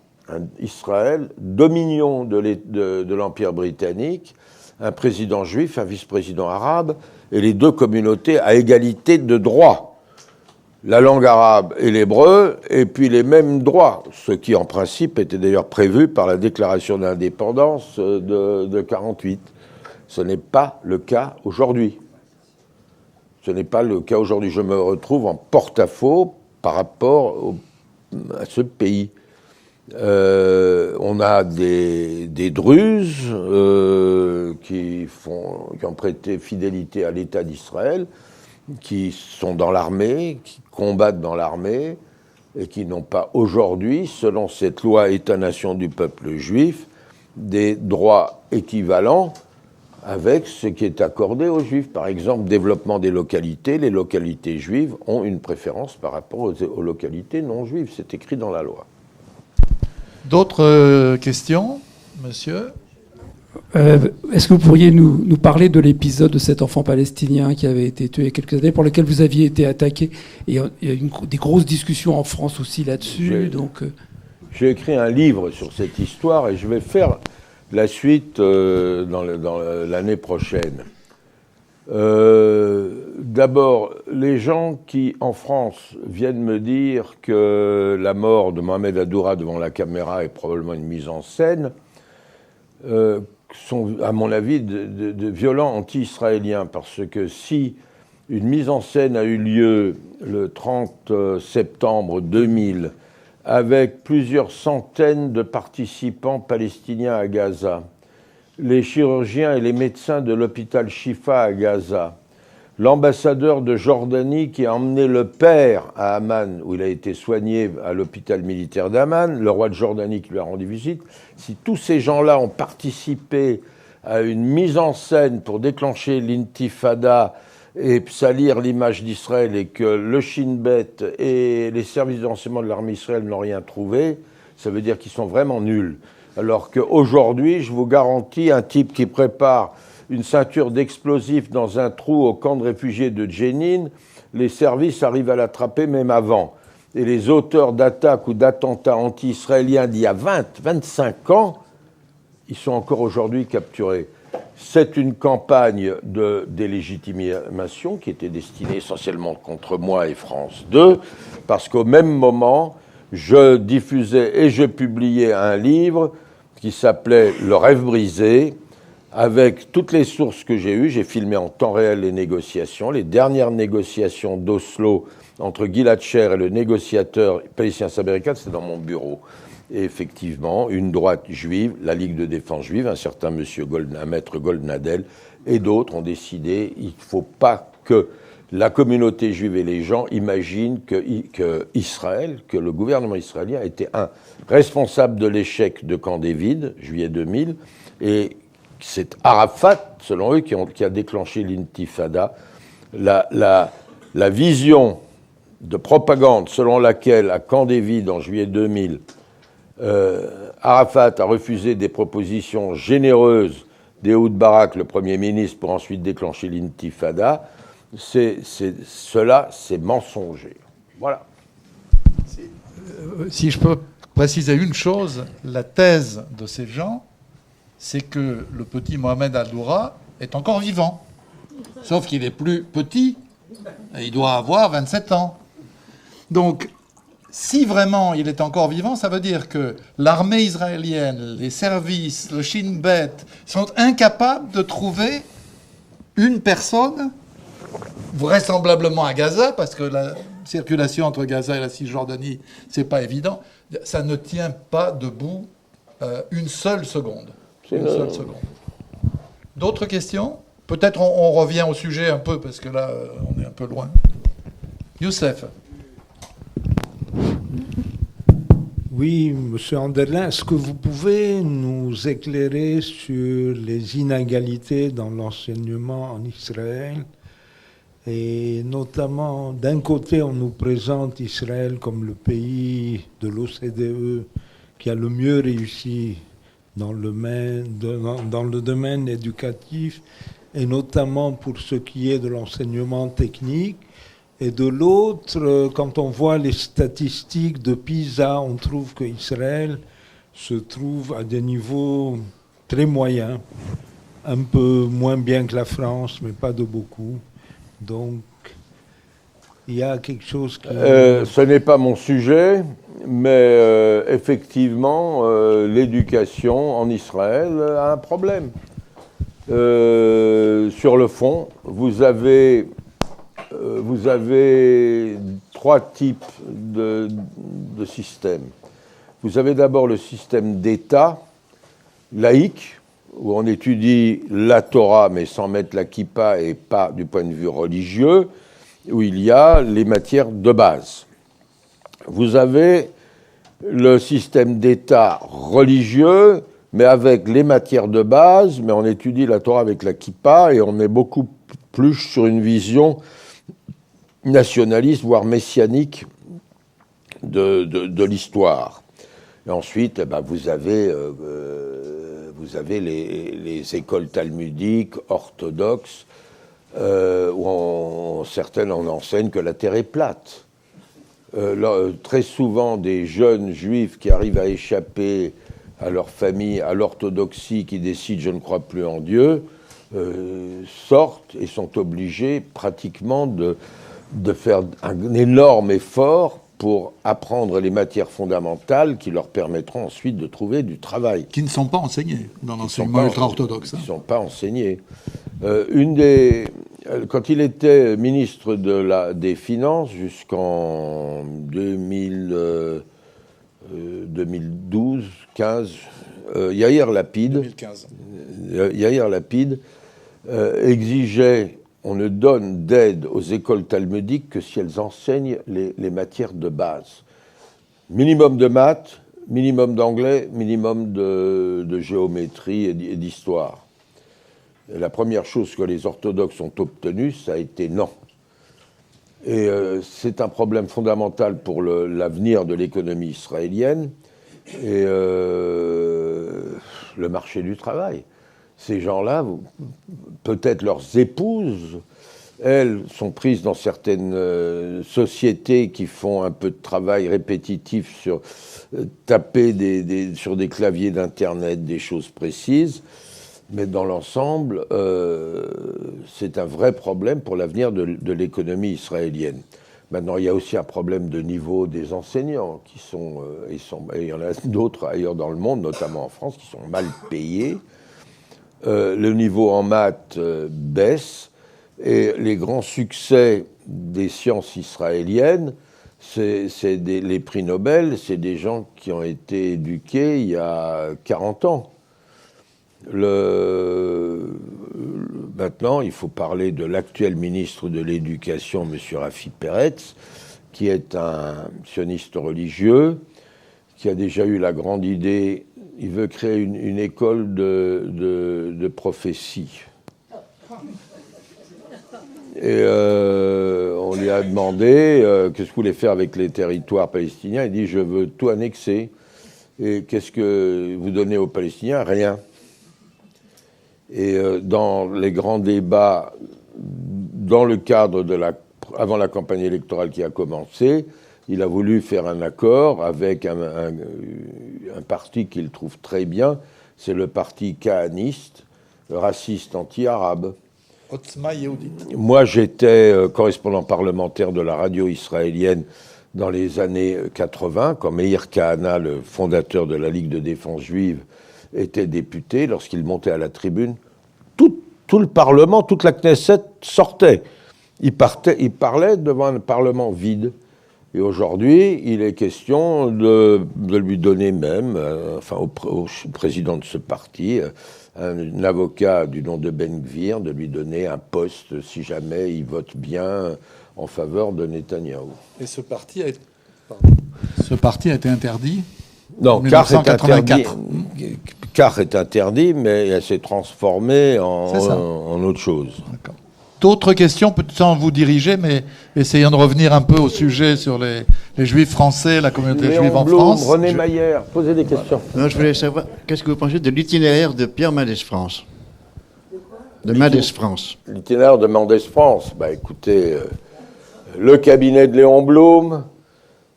Israël, dominion de l'Empire britannique, un président juif, un vice-président arabe, et les deux communautés à égalité de droits. La langue arabe et l'hébreu, et puis les mêmes droits, ce qui en principe était d'ailleurs prévu par la déclaration d'indépendance de 1948. Ce n'est pas le cas aujourd'hui. Ce n'est pas le cas aujourd'hui. Je me retrouve en porte-à-faux par rapport à ce pays. On a des Druzes qui ont prêté fidélité à l'État d'Israël, qui sont dans l'armée, qui combattent dans l'armée, et qui n'ont pas aujourd'hui, selon cette loi État-nation du peuple juif, des droits équivalents avec ce qui est accordé aux Juifs. Par exemple, développement des localités. Les localités juives ont une préférence par rapport aux localités non juives. C'est écrit dans la loi. D'autres questions, monsieur? Est-ce que vous pourriez nous parler de l'épisode de cet enfant palestinien qui avait été tué il y a quelques années, pour lequel vous aviez été attaqué? Et il y a des grosses discussions en France aussi là-dessus. J'ai écrit un livre sur cette histoire et je vais faire la suite dans l'année prochaine. D'abord, les gens qui, en France, viennent me dire que la mort de Mohamed Adoura devant la caméra est probablement une mise en scène, sont, à mon avis, de violents anti-israéliens, parce que si une mise en scène a eu lieu le 30 septembre 2000, avec plusieurs centaines de participants palestiniens à Gaza, les chirurgiens et les médecins de l'hôpital Shifa à Gaza, l'ambassadeur de Jordanie qui a emmené le père à Amman, où il a été soigné à l'hôpital militaire d'Amman, le roi de Jordanie qui lui a rendu visite, si tous ces gens-là ont participé à une mise en scène pour déclencher l'intifada et salir l'image d'Israël, et que le Shin Bet et les services de renseignement de l'armée israélienne n'ont rien trouvé, ça veut dire qu'ils sont vraiment nuls. Alors qu'aujourd'hui, je vous garantis, un type qui prépare une ceinture d'explosifs dans un trou au camp de réfugiés de Jenin, les services arrivent à l'attraper même avant. Et les auteurs d'attaques ou d'attentats anti-israéliens d'il y a 20, 25 ans, ils sont encore aujourd'hui capturés. C'est une campagne de délégitimation qui était destinée essentiellement contre moi et France 2, parce qu'au même moment, je diffusais et je publiais un livre qui s'appelait « Le rêve brisé », avec toutes les sources que j'ai eues. J'ai filmé en temps réel les négociations, les dernières négociations d'Oslo entre Gilad Shaer et le négociateur palestinien Saber Erekat, c'est dans mon bureau. Et effectivement, une droite juive, la Ligue de défense juive, un certain maître Goldnadel et d'autres ont décidé qu'il ne faut pas que la communauté juive et les gens imaginent que Israël, que le gouvernement israélien était responsable de l'échec de Camp David, juillet 2000, et c'est Arafat, selon eux, qui a déclenché l'intifada. La vision de propagande selon laquelle, à Camp David, en juillet 2000, Arafat a refusé des propositions généreuses d'Ehud Barak, le Premier ministre, pour ensuite déclencher l'intifada, cela, c'est mensonger. Voilà. Si je peux préciser une chose, la thèse de ces gens, c'est que le petit Mohamed Al-Doura est encore vivant. Sauf qu'il est plus petit, et il doit avoir 27 ans. Donc, si vraiment il est encore vivant, ça veut dire que l'armée israélienne, les services, le Shin Bet sont incapables de trouver une personne, vraisemblablement à Gaza, parce que la circulation entre Gaza et la Cisjordanie, c'est pas évident, ça ne tient pas debout une seule seconde. Une seule seconde. D'autres questions? Peut-être on revient au sujet un peu, parce que là, on est un peu loin. Youssef. Oui, Monsieur Anderlin, est-ce que vous pouvez nous éclairer sur les inégalités dans l'enseignement en Israël? Et notamment, d'un côté, on nous présente Israël comme le pays de l'OCDE qui a le mieux réussi dans le domaine éducatif, et notamment pour ce qui est de l'enseignement technique. Et de l'autre, quand on voit les statistiques de PISA, on trouve qu'Israël se trouve à des niveaux très moyens, un peu moins bien que la France, mais pas de beaucoup. Donc, il y a quelque chose qui... Ce n'est pas mon sujet, mais effectivement, l'éducation en Israël a un problème. Sur le fond, vous avez trois types de systèmes. Vous avez d'abord le système d'État laïque, où on étudie la Torah, mais sans mettre la kippa et pas du point de vue religieux, où il y a les matières de base. Vous avez le système d'État religieux, mais avec les matières de base, mais on étudie la Torah avec la kippa, et on est beaucoup plus sur une vision nationaliste, voire messianique de l'histoire. Et ensuite, vous avez les écoles talmudiques orthodoxes, où certaines en enseignent que la terre est plate. Très souvent, des jeunes juifs qui arrivent à échapper à leur famille, à l'orthodoxie, qui décident « je ne crois plus en Dieu », sortent et sont obligés pratiquement de faire un énorme effort pour apprendre les matières fondamentales qui leur permettront ensuite de trouver du travail. Qui ne sont pas enseignés dans l'enseignement ultra-orthodoxe. Qui ne sont pas enseignés. Quand il était ministre des Finances jusqu'en 2012-15, Yair Lapid exigeait: on ne donne d'aide aux écoles talmudiques que si elles enseignent les matières de base. Minimum de maths, minimum d'anglais, minimum de géométrie et d'histoire. Et la première chose que les orthodoxes ont obtenue, ça a été non. Et c'est un problème fondamental pour l'avenir de l'économie israélienne et le marché du travail. Ces gens-là, peut-être leurs épouses, elles sont prises dans certaines sociétés qui font un peu de travail répétitif sur taper sur des claviers d'Internet, des choses précises. Mais dans l'ensemble, c'est un vrai problème pour l'avenir de l'économie israélienne. Maintenant, il y a aussi un problème de niveau des enseignants, qui sont, et il y en a d'autres ailleurs dans le monde, notamment en France, qui sont mal payés. Le niveau en maths baisse, et les grands succès des sciences israéliennes, les prix Nobel, c'est des gens qui ont été éduqués il y a 40 ans. Maintenant, il faut parler de l'actuel ministre de l'Éducation, M. Rafi Peretz, qui est un sioniste religieux, qui a déjà eu la grande idée, il veut créer une école de prophétie. Et on lui a demandé qu'est-ce que vous voulez faire avec les territoires palestiniens. Il dit, je veux tout annexer. Et qu'est-ce que vous donnez aux Palestiniens? Rien. Et dans les grands débats, dans le cadre avant la campagne électorale qui a commencé, il a voulu faire un accord avec un parti qu'il trouve très bien, c'est le parti kahaniste, raciste anti-arabe. Otzma Yehudit. Moi, j'étais correspondant parlementaire de la radio israélienne dans les années 80, quand Meir Kahana, le fondateur de la Ligue de défense juive, était député. Lorsqu'il montait à la tribune, tout le Parlement, toute la Knesset sortait. Il parlait devant un Parlement vide. Et aujourd'hui, il est question de lui donner même, au président de ce parti, un avocat du nom de Ben Gvir, de lui donner un poste si jamais il vote bien en faveur de Netanyahou. Et ce parti a été interdit? Non, en 1984. Car est interdit, mais elle s'est transformée en autre chose. D'accord. D'autres questions, peut-être sans vous diriger, mais essayons de revenir un peu au sujet sur les Juifs français, la communauté juive en France. René Maillère, posez des questions. Non, je voulais savoir, qu'est-ce que vous pensez de l'itinéraire de Pierre Mendès France? De Mendès France. L'itinéraire de Mendès France, écoutez, le cabinet de Léon Blum,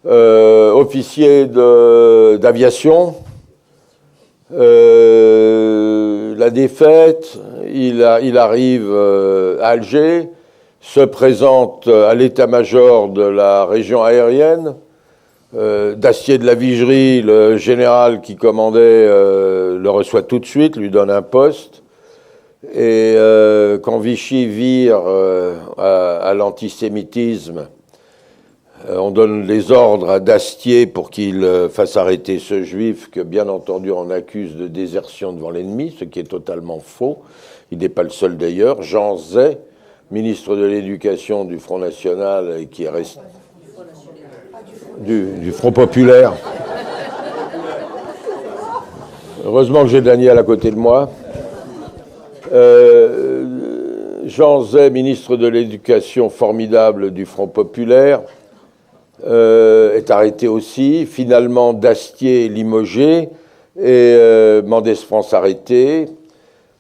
officier d'aviation, la défaite, il arrive à Alger, se présente à l'état-major de la région aérienne, Dacier de la Vigerie, le général qui commandait, le reçoit tout de suite, lui donne un poste, et quand Vichy vire à l'antisémitisme, on donne les ordres à Dastier pour qu'il fasse arrêter ce juif que, bien entendu, on accuse de désertion devant l'ennemi, ce qui est totalement faux. Il n'est pas le seul d'ailleurs. Jean Zay, ministre de l'Éducation du Front National et qui est resté... Du Front Populaire. Heureusement que j'ai Daniel à côté de moi. Jean Zay, ministre de l'Éducation formidable du Front Populaire, est arrêté aussi. Finalement, Dastier limogé et Mendès France arrêté.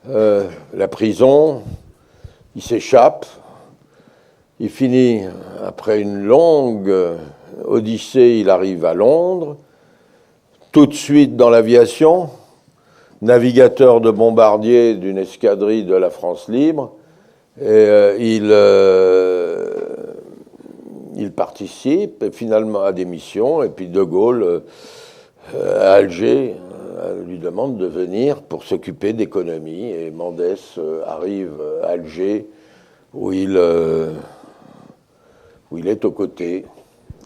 La prison, il s'échappe. Il finit, après une longue odyssée, il arrive à Londres. Tout de suite dans l'aviation, navigateur de bombardier d'une escadrille de la France libre. Et il participe finalement à des missions, et puis De Gaulle, à Alger, lui demande de venir pour s'occuper d'économie, et Mendès arrive à Alger, où il est aux côtés.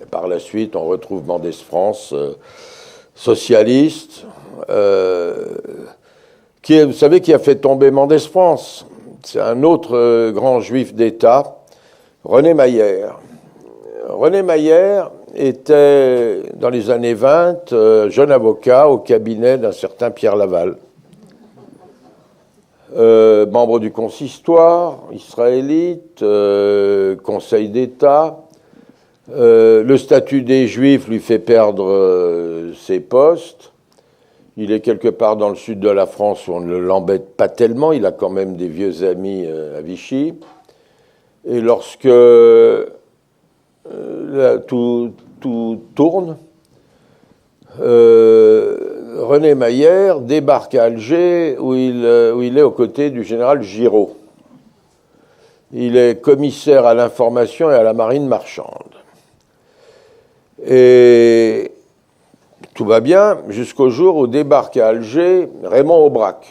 Et par la suite, on retrouve Mendès France, socialiste, vous savez, qui a fait tomber Mendès France. C'est un autre grand juif d'État, René Maillère. René Maillère était, dans les années 20, jeune avocat au cabinet d'un certain Pierre Laval. Membre du consistoire israélite, Conseil d'État. Le statut des Juifs lui fait perdre ses postes. Il est quelque part dans le sud de la France où on ne l'embête pas tellement. Il a quand même des vieux amis à Vichy. Et lorsque tout tourne, René Mayer débarque à Alger où il est aux côtés du général Giraud. Il est commissaire à l'information et à la marine marchande. Et tout va bien jusqu'au jour où débarque à Alger Raymond Aubrac,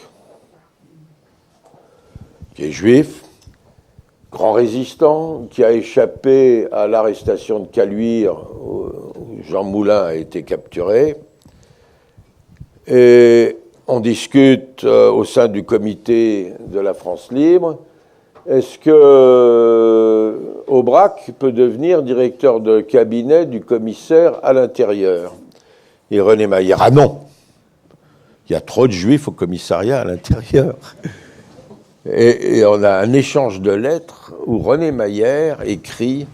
qui est juif, grand résistant, qui a échappé à l'arrestation de Caluire où Jean Moulin a été capturé. Et on discute au sein du comité de la France libre. Est-ce que Aubrac peut devenir directeur de cabinet du commissaire à l'intérieur? Et René Mayer, ah non, il y a trop de juifs au commissariat à l'intérieur. Et on a un échange de lettres où René Mayer écrit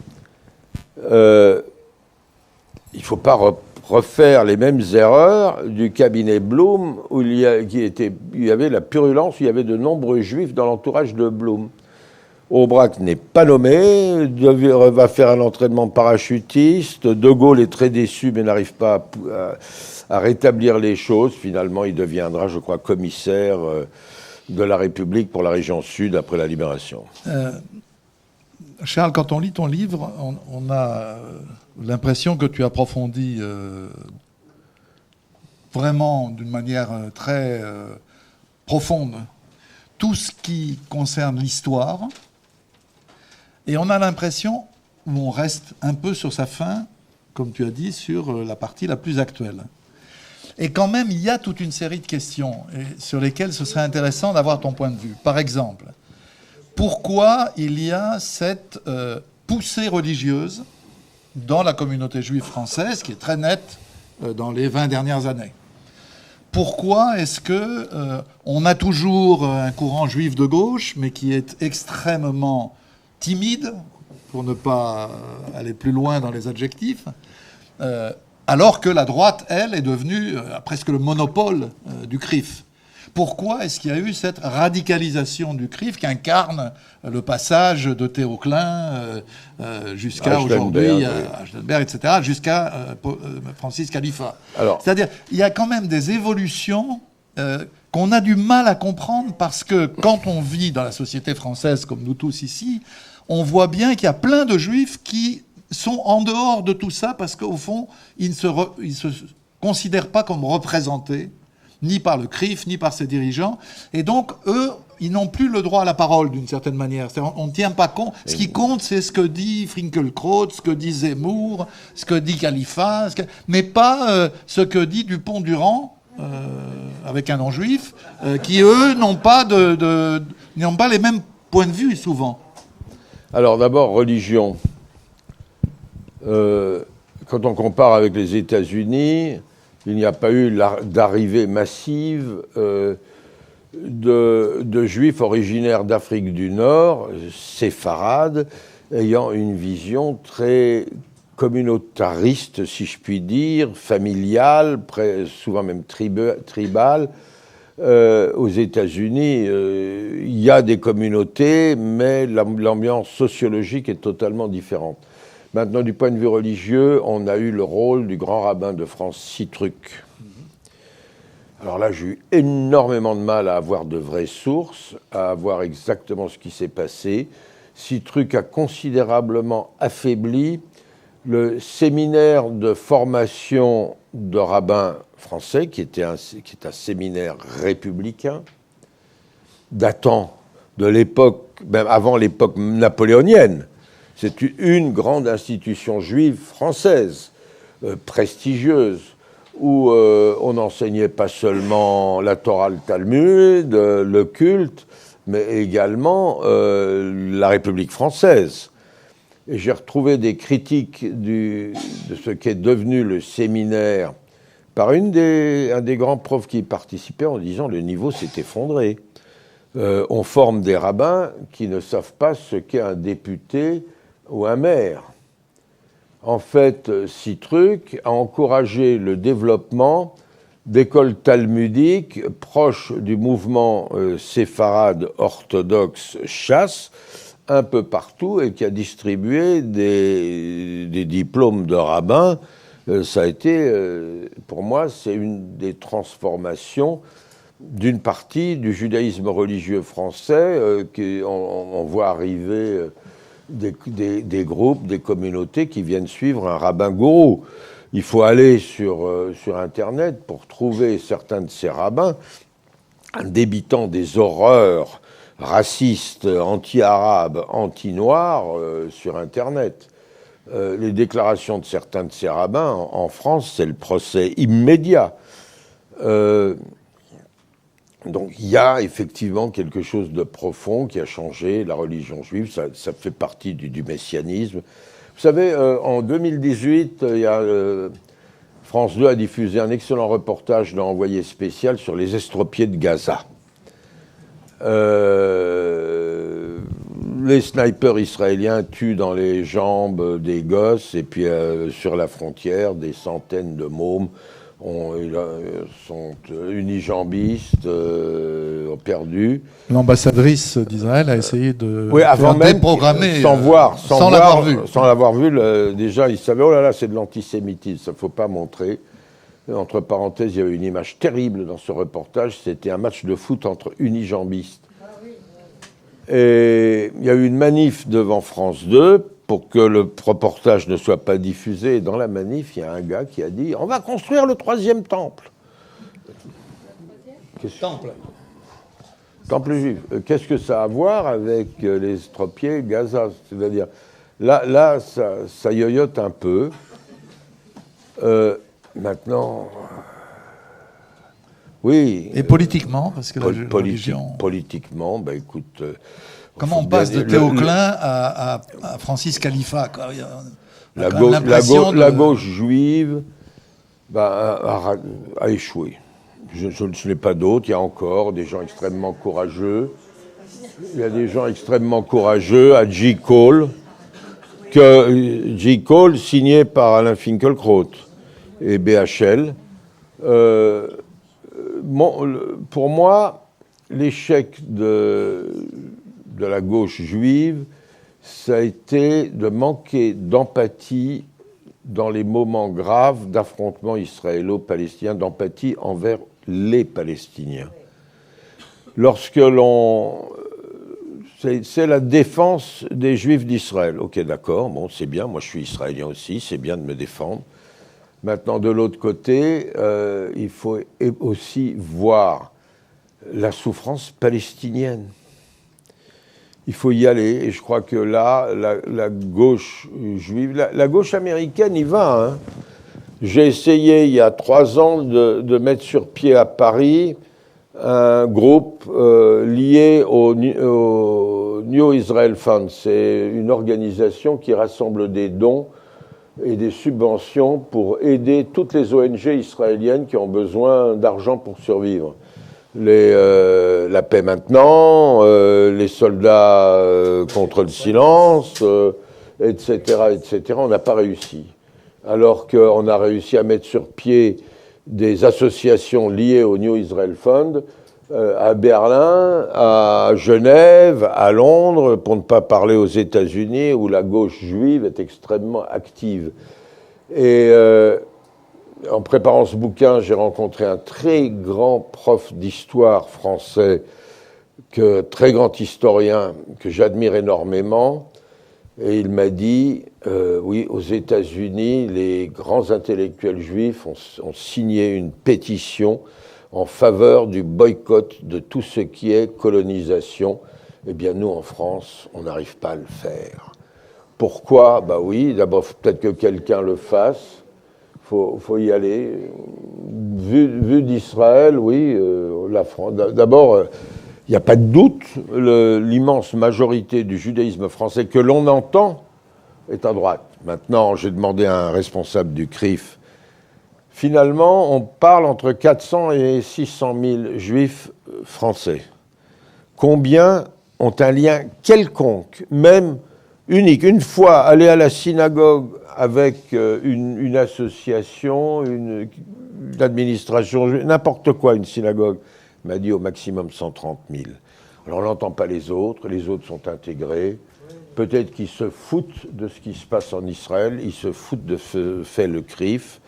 il ne faut pas refaire les mêmes erreurs du cabinet Blum où il y avait la purulence, où il y avait de nombreux juifs dans l'entourage de Blum. Aubrac n'est pas nommé, va faire un entraînement parachutiste. De Gaulle est très déçu mais n'arrive pas à rétablir les choses. Finalement, il deviendra, je crois, commissaire de la République pour la région sud après la Libération. Charles, quand on lit ton livre, on a l'impression que tu approfondis vraiment d'une manière très profonde tout ce qui concerne l'histoire. Et on a l'impression, où on reste un peu sur sa fin, comme tu as dit, sur la partie la plus actuelle. Et quand même, il y a toute une série de questions sur lesquelles ce serait intéressant d'avoir ton point de vue. Par exemple, pourquoi il y a cette poussée religieuse dans la communauté juive française, qui est très nette dans les 20 dernières années? Pourquoi est-ce qu'on a toujours un courant juif de gauche, mais qui est extrêmement timide, pour ne pas aller plus loin dans les adjectifs, alors que la droite, elle, est devenue presque le monopole du CRIF? Pourquoi est-ce qu'il y a eu cette radicalisation du CRIF qui incarne le passage de Théo Klein jusqu'à aujourd'hui, Aschenberg, etc., jusqu'à Francis Khalifa? C'est-à-dire, il y a quand même des évolutions qu'on a du mal à comprendre parce que quand on vit dans la société française, comme nous tous ici, on voit bien qu'il y a plein de juifs qui sont en dehors de tout ça parce qu'au fond, ils ne se considèrent pas comme représentés, ni par le CRIF, ni par ses dirigeants. Et donc, eux, ils n'ont plus le droit à la parole, d'une certaine manière. On ne tient pas compte. Ce qui compte, c'est ce que dit Finkielkraut, ce que dit Zemmour, ce que dit Khalifa, mais pas ce que dit Dupont-Durand, avec un nom juif, qui, eux, n'ont pas les mêmes points de vue, souvent. Alors, d'abord, religion. Quand on compare avec les États-Unis, il n'y a pas eu d'arrivée massive de juifs originaires d'Afrique du Nord, séfarades, ayant une vision très communautariste, si je puis dire, familiale, souvent même tribale. Aux États-Unis, il y a des communautés, mais l'ambiance sociologique est totalement différente. Maintenant, du point de vue religieux, on a eu le rôle du grand rabbin de France, Citruc. Alors là, j'ai eu énormément de mal à avoir de vraies sources, à voir exactement ce qui s'est passé. Citruc a considérablement affaibli le séminaire de formation de rabbins français, qui est un séminaire républicain, datant de l'époque, même avant l'époque napoléonienne. C'est une grande institution juive française, prestigieuse, où on n'enseignait pas seulement la Torah, le Talmud, le culte, mais également la République française. Et j'ai retrouvé des critiques de ce qu'est devenu le séminaire par un des grands profs qui y participaient en disant « le niveau s'est effondré ». On forme des rabbins qui ne savent pas ce qu'est un député ou un maire. En fait, Citruc a encouragé le développement d'écoles talmudiques proches du mouvement séfarade orthodoxe Chasse, un peu partout, et qui a distribué des diplômes de rabbins ça a été, pour moi, c'est une des transformations d'une partie du judaïsme religieux français. On voit arriver des groupes, des communautés qui viennent suivre un rabbin gourou. Il faut aller sur Internet pour trouver certains de ces rabbins débitant des horreurs racistes, anti-arabes, anti-noirs sur Internet. Les déclarations de certains de ces rabbins en France, c'est le procès immédiat. Donc il y a effectivement quelque chose de profond qui a changé la religion juive, ça fait partie du messianisme. Vous savez, en 2018, France 2 a diffusé un excellent reportage d'un envoyé spécial sur les estropiés de Gaza. Les snipers israéliens tuent dans les jambes des gosses, et puis sur la frontière, des centaines de mômes sont unijambistes, ont perdu. L'ambassadrice d'Israël a essayé de avant même déprogrammer, sans l'avoir vu. Sans l'avoir vu, déjà, ils savaient, oh là là, c'est de l'antisémitisme, ça ne faut pas montrer. Entre parenthèses, il y a eu une image terrible dans ce reportage, c'était un match de foot entre unijambistes. Et il y a eu une manif devant France 2 pour que le reportage ne soit pas diffusé. Et dans la manif, il y a un gars qui a dit « On va construire le 3e temple ». Temple juif. Qu'est-ce que ça a à voir avec les estropiés Gaza? C'est-à-dire, là ça yoyote un peu. Maintenant... Oui. Et politiquement, parce que la religion... Politiquement, ben écoute... Comment on passe de Théo Klein à Francis Khalifa, quoi. La gauche juive a échoué. Je n'ai pas d'autres. Il y a encore des gens extrêmement courageux. Il y a des gens extrêmement courageux à J. Cole, signé par Alain Finkielkraut et BHL. Pour moi, l'échec de la gauche juive, ça a été de manquer d'empathie dans les moments graves d'affrontement israélo-palestinien, d'empathie envers les Palestiniens. Lorsque c'est la défense des Juifs d'Israël. Ok, d'accord, bon, c'est bien, moi je suis israélien aussi, c'est bien de me défendre. Maintenant, de l'autre côté, il faut aussi voir la souffrance palestinienne. Il faut y aller, et je crois que là, la gauche juive, la gauche américaine y va. Hein. J'ai essayé, il y a 3 ans, de mettre sur pied à Paris un groupe lié au New Israel Fund. C'est une organisation qui rassemble des dons et des subventions pour aider toutes les ONG israéliennes qui ont besoin d'argent pour survivre. La paix maintenant, les soldats contre le silence, etc., etc. On n'a pas réussi. Alors qu'on a réussi à mettre sur pied des associations liées au New Israel Fund à Berlin, à Genève, à Londres, pour ne pas parler aux États-Unis, où la gauche juive est extrêmement active. Et en préparant ce bouquin, j'ai rencontré un très grand prof d'histoire français, très grand historien, que j'admire énormément. Et il m'a dit, oui, aux États-Unis, les grands intellectuels juifs ont signé une pétition en faveur du boycott de tout ce qui est colonisation. Eh bien, nous, en France, on n'arrive pas à le faire. Pourquoi? Ben oui, d'abord, peut-être que quelqu'un le fasse. Faut y aller. Vu d'Israël, oui, la France. D'abord, il n'y a pas de doute, l'immense majorité du judaïsme français que l'on entend est à droite. Maintenant, j'ai demandé à un responsable du CRIF. Finalement, on parle entre 400 et 600 000 juifs français. Combien ont un lien quelconque, même unique, une fois aller à la synagogue avec une association, une administration, n'importe quoi, une synagogue, m'a dit au maximum 130 000. Alors on n'entend pas les autres sont intégrés, peut-être qu'ils se foutent de ce qui se passe en Israël, ils se foutent de ce fait le CRIF.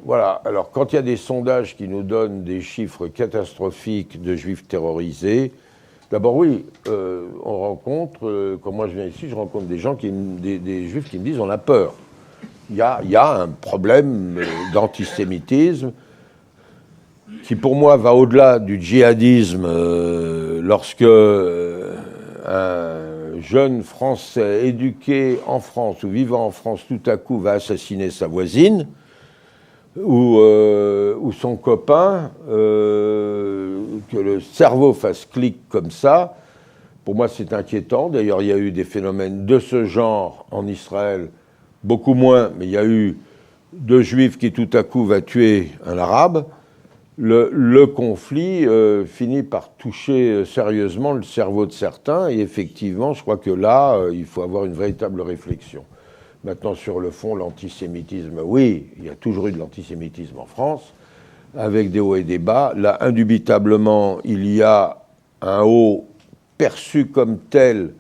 Voilà, alors quand il y a des sondages qui nous donnent des chiffres catastrophiques de juifs terrorisés, d'abord oui, on rencontre, quand moi je viens ici, je rencontre des gens, des juifs qui me disent on a peur. Il y a un problème d'antisémitisme qui pour moi va au-delà du djihadisme lorsque un jeune Français éduqué en France ou vivant en France tout à coup va assassiner sa voisine ou son copain, que le cerveau fasse clic comme ça, pour moi c'est inquiétant. D'ailleurs il y a eu des phénomènes de ce genre en Israël, beaucoup moins, mais il y a eu 2 juifs qui tout à coup va tuer un arabe. Le conflit finit par toucher sérieusement le cerveau de certains, et effectivement, je crois que là, il faut avoir une véritable réflexion. Maintenant, sur le fond, l'antisémitisme, oui, il y a toujours eu de l'antisémitisme en France, avec des hauts et des bas. Là, indubitablement, il y a un haut perçu comme tel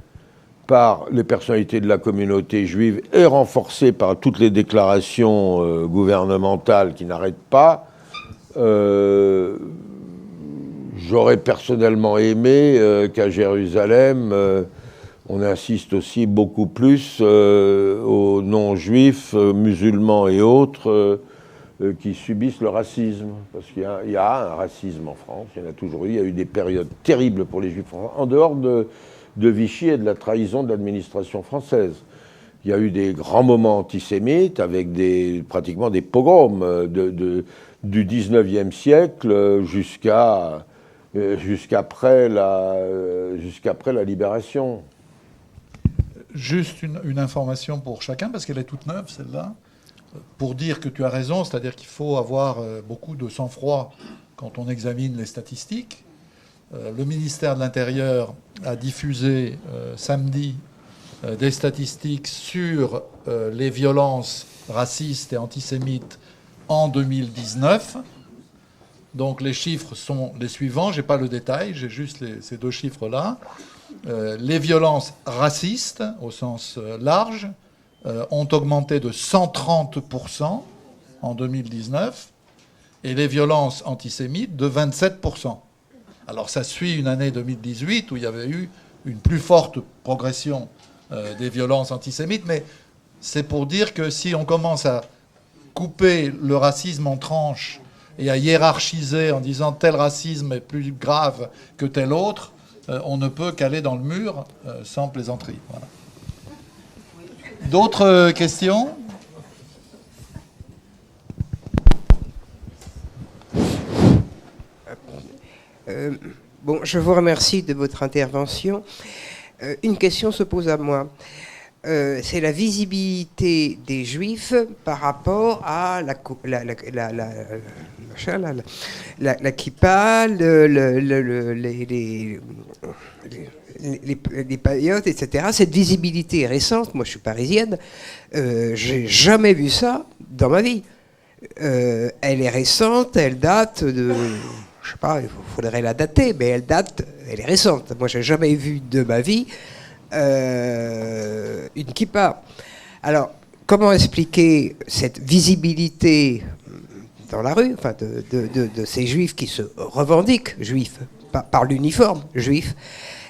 par les personnalités de la communauté juive et renforcé par toutes les déclarations gouvernementales qui n'arrêtent pas. J'aurais personnellement aimé qu'à Jérusalem, on insiste aussi beaucoup plus aux non-juifs, musulmans et autres, qui subissent le racisme. Parce qu'il y a un racisme en France, il y en a toujours eu. Il y a eu des périodes terribles pour les juifs français, en dehors de Vichy et de la trahison de l'administration française. Il y a eu des grands moments antisémites avec pratiquement des pogroms du 19e siècle jusqu'après la libération. Juste une information pour chacun, parce qu'elle est toute neuve, celle-là, pour dire que tu as raison, c'est-à-dire qu'il faut avoir beaucoup de sang-froid quand on examine les statistiques. Le ministère de l'Intérieur a diffusé samedi des statistiques sur les violences racistes et antisémites en 2019. Donc les chiffres sont les suivants, je n'ai pas le détail, j'ai juste ces 2 chiffres-là. Les violences racistes, au sens large, ont augmenté de 130% en 2019, et les violences antisémites de 27%. Alors ça suit une année 2018 où il y avait eu une plus forte progression des violences antisémites, mais c'est pour dire que si on commence à couper le racisme en tranches et à hiérarchiser en disant tel racisme est plus grave que tel autre, on ne peut qu'aller dans le mur sans plaisanterie. Voilà. D'autres questions ? Bon, je vous remercie de votre intervention. Une question se pose à moi. C'est la visibilité des Juifs par rapport à la kippa, les paillotes, etc. Cette visibilité est récente. Moi, je suis parisienne. J'ai jamais vu ça dans ma vie. Elle est récente. Elle date de... Je sais pas, il faudrait la dater, mais elle est récente. Moi, j'ai jamais vu de ma vie une kippa. Alors, comment expliquer cette visibilité dans la rue, enfin, de ces juifs qui se revendiquent juifs par l'uniforme juif?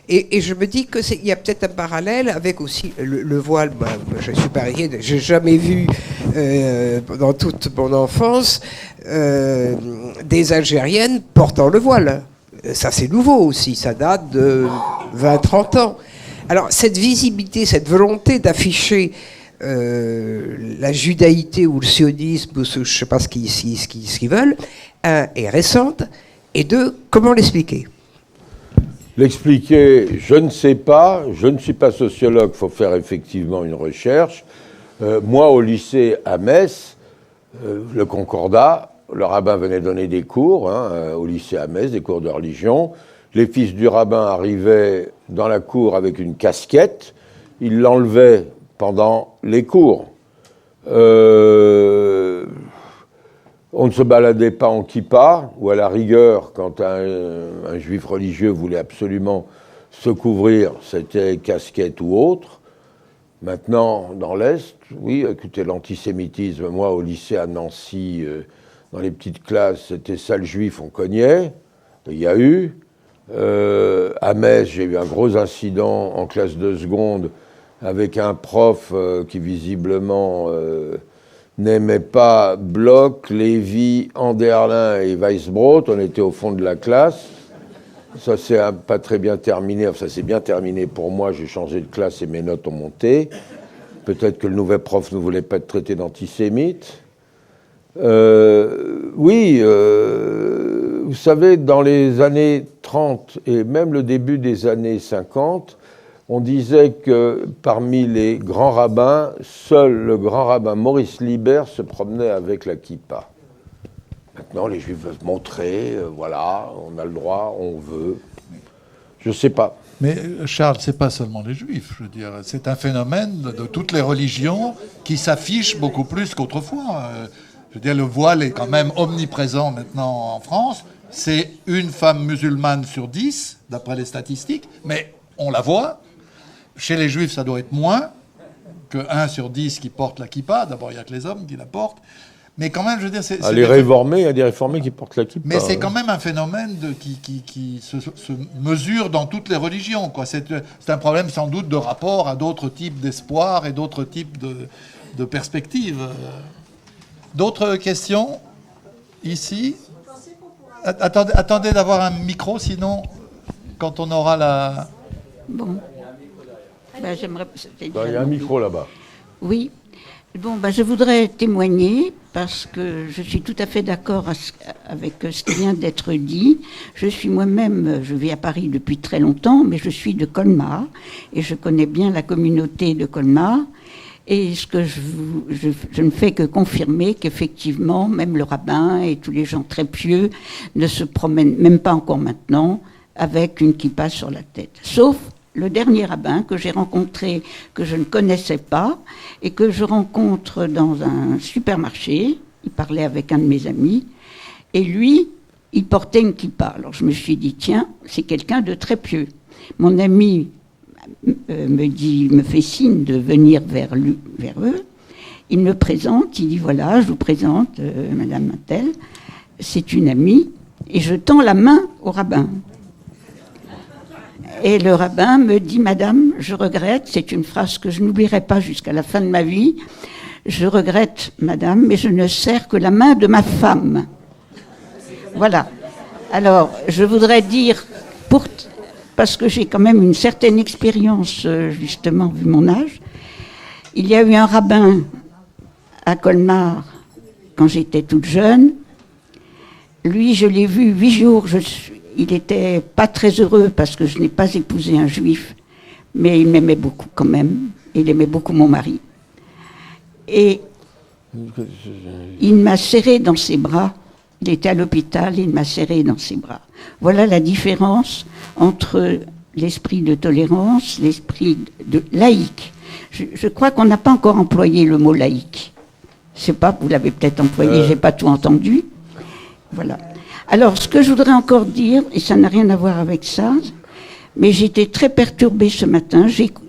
Et je me dis qu'il y a peut-être un parallèle avec aussi le voile. Moi, je suis parisienne, j'ai jamais vu dans toute mon enfance des Algériennes portant le voile. Ça, c'est nouveau aussi, ça date de 20-30 ans. Alors, cette visibilité, cette volonté d'afficher la judaïté ou le sionisme, ou je ne sais pas ce qu'ils veulent, est récente, et 2, comment l'expliquer ? L'expliquer, je ne sais pas, je ne suis pas sociologue, il faut faire effectivement une recherche. Moi, au lycée à Metz, le Concordat, le rabbin venait donner des cours au lycée à Metz, des cours de religion. Les fils du rabbin arrivaient dans la cour avec une casquette, ils l'enlevaient pendant les cours. On ne se baladait pas en kippa, ou à la rigueur, quand un juif religieux voulait absolument se couvrir, c'était casquette ou autre. Maintenant, dans l'Est, oui, écoutez, l'antisémitisme, moi, au lycée à Nancy, dans les petites classes, c'était sale juif, on cognait. Il y a eu. À Metz, j'ai eu un gros incident en classe de seconde avec un prof qui, visiblement, n'aimait pas Bloch, Lévy, Anderlin et Weisbrot. On était au fond de la classe. Ça s'est pas très bien terminé. Enfin, ça s'est bien terminé pour moi. J'ai changé de classe et mes notes ont monté. Peut-être que le nouvel prof ne voulait pas être traité d'antisémite. Oui, vous savez, dans les années 30 et même le début des années 50, on disait que parmi les grands rabbins, seul le grand rabbin Maurice Libert se promenait avec la kippa. Maintenant, les Juifs veulent montrer, voilà, on a le droit, on veut. Je ne sais pas. Mais Charles, c'est pas seulement les Juifs, je veux dire, c'est un phénomène de toutes les religions qui s'affiche beaucoup plus qu'autrefois. Je veux dire, le voile est quand même omniprésent maintenant en France. C'est une femme musulmane sur 10, d'après les statistiques, mais on la voit. Chez les Juifs, ça doit être moins que 1 sur 10 qui porte la kippa. D'abord, il n'y a que les hommes qui la portent. Mais quand même, je veux dire... Les réformés, il y a des réformés qui portent la kippa. Mais c'est quand même un phénomène qui se mesure dans toutes les religions, quoi. C'est un problème sans doute de rapport à d'autres types d'espoir et d'autres types de perspectives. D'autres questions ici? Attendez d'avoir un micro, sinon, quand on aura la... Bon. Ben, j'aimerais... Il y a un micro là-bas. Oui. Bon, ben, je voudrais témoigner parce que je suis tout à fait d'accord avec ce qui vient d'être dit. Je suis moi-même, je vis à Paris depuis très longtemps, mais je suis de Colmar et je connais bien la communauté de Colmar. Et ce que je ne fais que confirmer qu'effectivement, même le rabbin et tous les gens très pieux ne se promènent, même pas encore maintenant, avec une kippa sur la tête. Sauf le dernier rabbin que j'ai rencontré, que je ne connaissais pas, et que je rencontre dans un supermarché. Il parlait avec un de mes amis, et lui, il portait une kippa. Alors je me suis dit, tiens, c'est quelqu'un de très pieux. Mon ami me fait signe de venir vers eux. Il me présente, il dit, voilà, je vous présente Madame Mattel, c'est une amie, et je tends la main au rabbin. Et le rabbin me dit, Madame, je regrette, c'est une phrase que je n'oublierai pas jusqu'à la fin de ma vie, je regrette, Madame, mais je ne serre que la main de ma femme. Voilà. Alors, je voudrais dire, parce que j'ai quand même une certaine expérience, justement, vu mon âge, il y a eu un rabbin à Colmar, quand j'étais toute jeune. Lui, je l'ai vu 8 jours, il n'était pas très heureux parce que je n'ai pas épousé un juif, mais il m'aimait beaucoup quand même. Il aimait beaucoup mon mari. Et il m'a serré dans ses bras. Il était à l'hôpital, il m'a serré dans ses bras. Voilà la différence entre l'esprit de tolérance, l'esprit de laïque. Je crois qu'on n'a pas encore employé le mot laïque. Je ne sais pas, vous l'avez peut-être employé, je n'ai pas tout entendu. Voilà. Alors, ce que je voudrais encore dire, et ça n'a rien à voir avec ça, mais j'étais très perturbée ce matin.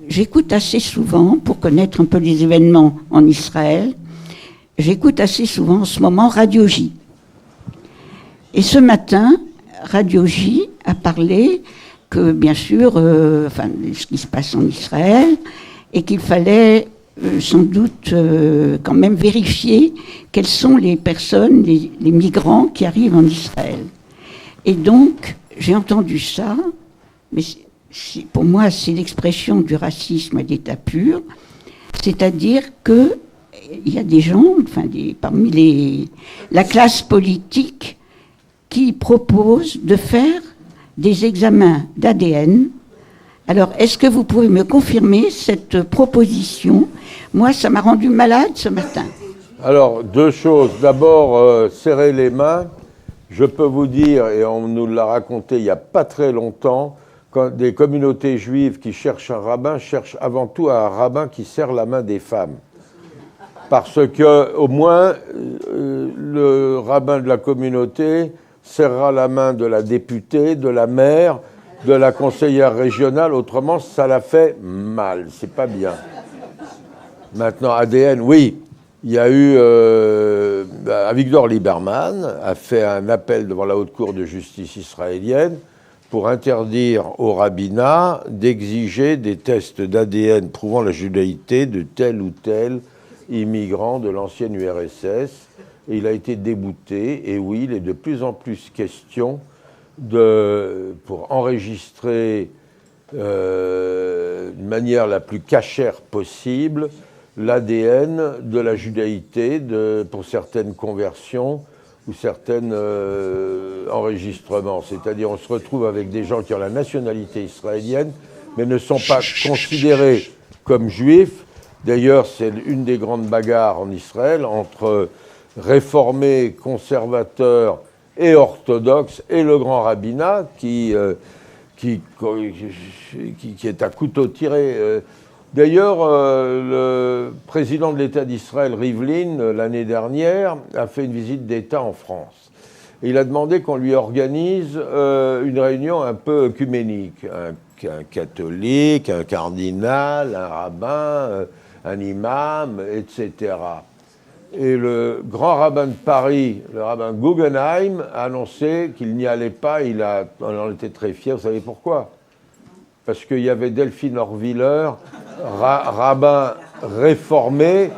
J'écoute assez souvent, pour connaître un peu les événements en Israël, j'écoute assez souvent en ce moment Radio J. Et ce matin, Radio J a parlé que, bien sûr, ce qui se passe en Israël, et qu'il fallait sans doute quand même vérifier quelles sont les personnes, les migrants qui arrivent en Israël. Et donc, j'ai entendu ça, mais pour moi, c'est l'expression du racisme à l'état pur, c'est-à-dire qu'il y a des gens, parmi la classe politique, qui proposent de faire des examens d'ADN. Alors, est-ce que vous pouvez me confirmer cette proposition? Moi, ça m'a rendu malade ce matin. Alors, 2 choses. D'abord, serrer les mains. Je peux vous dire, et on nous l'a raconté il n'y a pas très longtemps, quand des communautés juives qui cherchent un rabbin cherchent avant tout un rabbin qui serre la main des femmes. Parce que, au moins, le rabbin de la communauté serrera la main de la députée, de la maire, de la conseillère régionale, autrement ça la fait mal, c'est pas bien. Maintenant, ADN, oui, il y a eu... Avigdor Lieberman a fait un appel devant la Haute Cour de justice israélienne pour interdire au rabbinat d'exiger des tests d'ADN prouvant la judaïté de tel ou tel immigrant de l'ancienne URSS. Et il a été débouté. Et oui, il est de plus en plus question pour enregistrer d'une manière la plus cachère possible l'ADN de la judaïté pour certaines conversions ou certains enregistrements. C'est-à-dire on se retrouve avec des gens qui ont la nationalité israélienne, mais ne sont pas considérés comme juifs. D'ailleurs, c'est une des grandes bagarres en Israël entre réformés, conservateurs et orthodoxes, et le grand rabbinat qui est à couteau tiré. D'ailleurs, le président de l'État d'Israël, Rivlin, l'année dernière, a fait une visite d'État en France. Et il a demandé qu'on lui organise une réunion un peu œcuménique. Un catholique, un cardinal, un rabbin, un imam, etc. Et le grand rabbin de Paris, le rabbin Guggenheim, a annoncé qu'il n'y allait pas. On en était très fier. Vous savez pourquoi ? Parce qu'il y avait Delphine Horviller, rabbin réformé,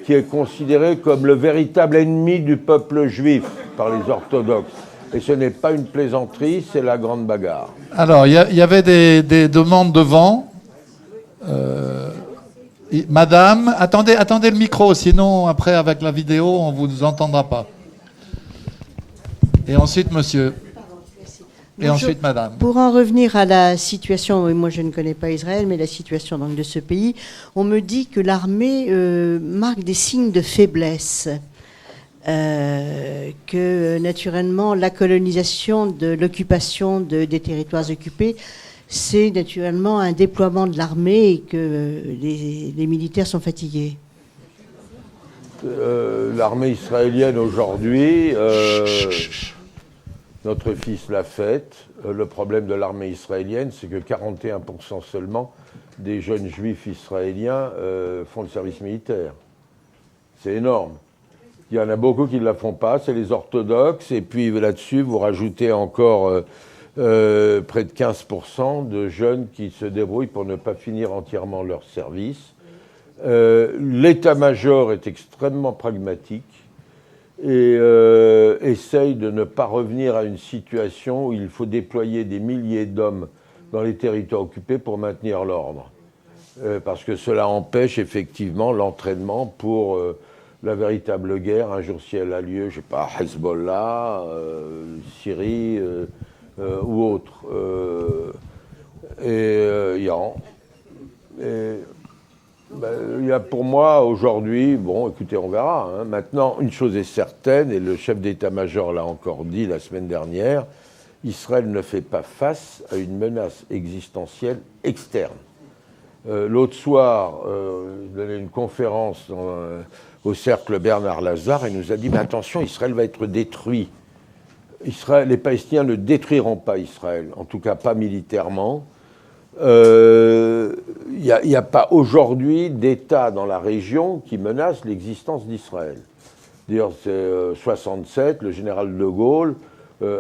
qui est considéré comme le véritable ennemi du peuple juif par les orthodoxes. Et ce n'est pas une plaisanterie, c'est la grande bagarre. Alors, il y avait des demandes devant. Madame, attendez le micro, sinon après avec la vidéo, on ne vous entendra pas. Et ensuite, monsieur. Et Bonjour. ensuite, madame. Pour en revenir à la situation, moi je ne connais pas Israël, mais la situation donc, de ce pays, on me dit que l'armée marque des signes de faiblesse. Que naturellement la colonisation de l'occupation des territoires occupés, c'est naturellement un déploiement de l'armée et que les militaires sont fatigués. L'armée israélienne aujourd'hui... Notre fils l'a fait. Le problème de l'armée israélienne, c'est que 41% seulement des jeunes juifs israéliens font le service militaire. C'est énorme. Il y en a beaucoup qui ne la font pas, c'est les orthodoxes. Et puis là-dessus, vous rajoutez encore près de 15% de jeunes qui se débrouillent pour ne pas finir entièrement leur service. L'état-major est extrêmement pragmatique et essaye de ne pas revenir à une situation où il faut déployer des milliers d'hommes dans les territoires occupés pour maintenir l'ordre. Parce que cela empêche effectivement l'entraînement pour la véritable guerre, un jour si elle a lieu, je ne sais pas, Hezbollah, Syrie ou autre, Iran. Il y a pour moi aujourd'hui, bon écoutez, on verra. Hein. Maintenant, une chose est certaine, et le chef d'état-major l'a encore dit la semaine dernière, Israël ne fait pas face à une menace existentielle externe. L'autre soir, il donnait une conférence au cercle Bernard Lazare et nous a dit mais attention, Israël va être détruit. Les Palestiniens ne détruiront pas Israël, en tout cas pas militairement. Il n'y a pas aujourd'hui d'État dans la région qui menace l'existence d'Israël. D'ailleurs, c'est 1967, le général de Gaulle,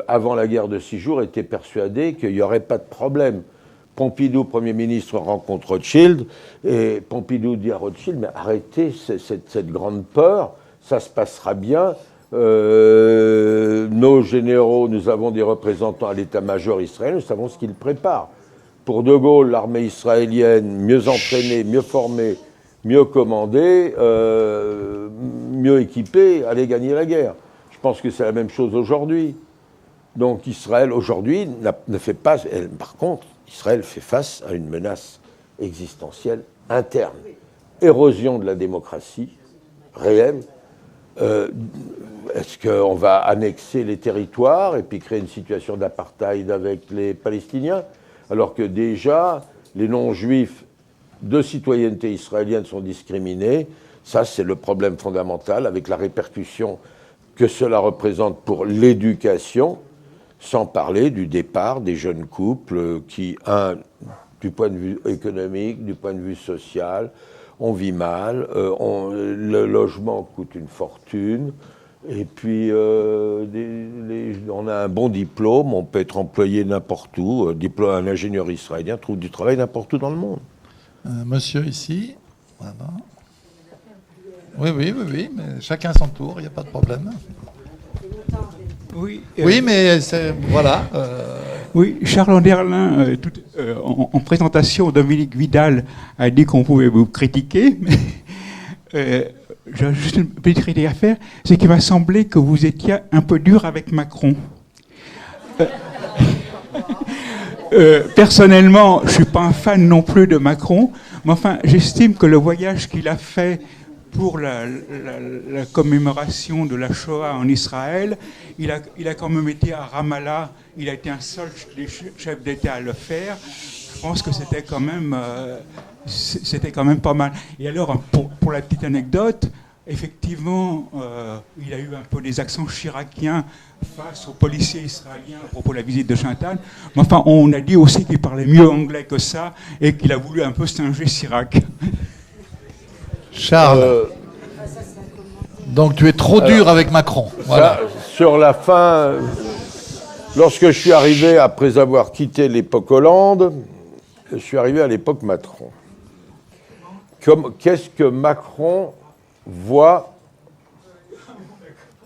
avant la guerre de 6 jours, était persuadé qu'il n'y aurait pas de problème. Pompidou, Premier ministre, rencontre Rothschild, et Pompidou dit à Rothschild, mais arrêtez cette grande peur, ça se passera bien. Nos généraux, nous avons des représentants à l'état-major israélien, nous savons ce qu'ils préparent. Pour De Gaulle, l'armée israélienne, mieux entraînée, mieux formée, mieux commandée, mieux équipée, allait gagner la guerre. Je pense que c'est la même chose aujourd'hui. Donc Israël, aujourd'hui, ne fait pas... Par contre, Israël fait face à une menace existentielle interne. Érosion de la démocratie réelle. Est-ce qu'on va annexer les territoires et puis créer une situation d'apartheid avec les Palestiniens ? Alors que déjà, les non-juifs de citoyenneté israélienne sont discriminés. Ça, c'est le problème fondamental, avec la répercussion que cela représente pour l'éducation. sans parler du départ des jeunes couples qui, du point de vue économique, du point de vue social, on vit mal, le logement coûte une fortune, et puis on a un bon diplôme, on peut être employé n'importe où, un ingénieur israélien trouve du travail n'importe où dans le monde. Monsieur ici, voilà. Oui, mais chacun son tour, il n'y a pas de problème. Oui, mais voilà. Oui, Charles Anderlin, en présentation, Dominique Vidal a dit qu'on pouvait vous critiquer, mais j'ai juste une petite critique à faire, c'est qu'il m'a semblé que vous étiez un peu dur avec Macron. Personnellement, je ne suis pas un fan non plus de Macron, mais enfin, j'estime que le voyage qu'il a fait pour la commémoration de la Shoah en Israël, il a quand même été à Ramallah, il a été un seul des chefs d'État à le faire. Je pense que c'était quand même pas mal. Et alors, pour la petite anecdote, effectivement, il a eu un peu des accents chiraciens face aux policiers israéliens à propos de la visite de Chantal. Mais enfin, on a dit aussi qu'il parlait mieux anglais que ça et qu'il a voulu un peu singer Chirac. Charles, donc tu es trop dur avec Macron. Voilà. Sur la fin, lorsque je suis arrivé, après avoir quitté l'époque Hollande, je suis arrivé à l'époque Macron. Qu'est-ce que Macron voit?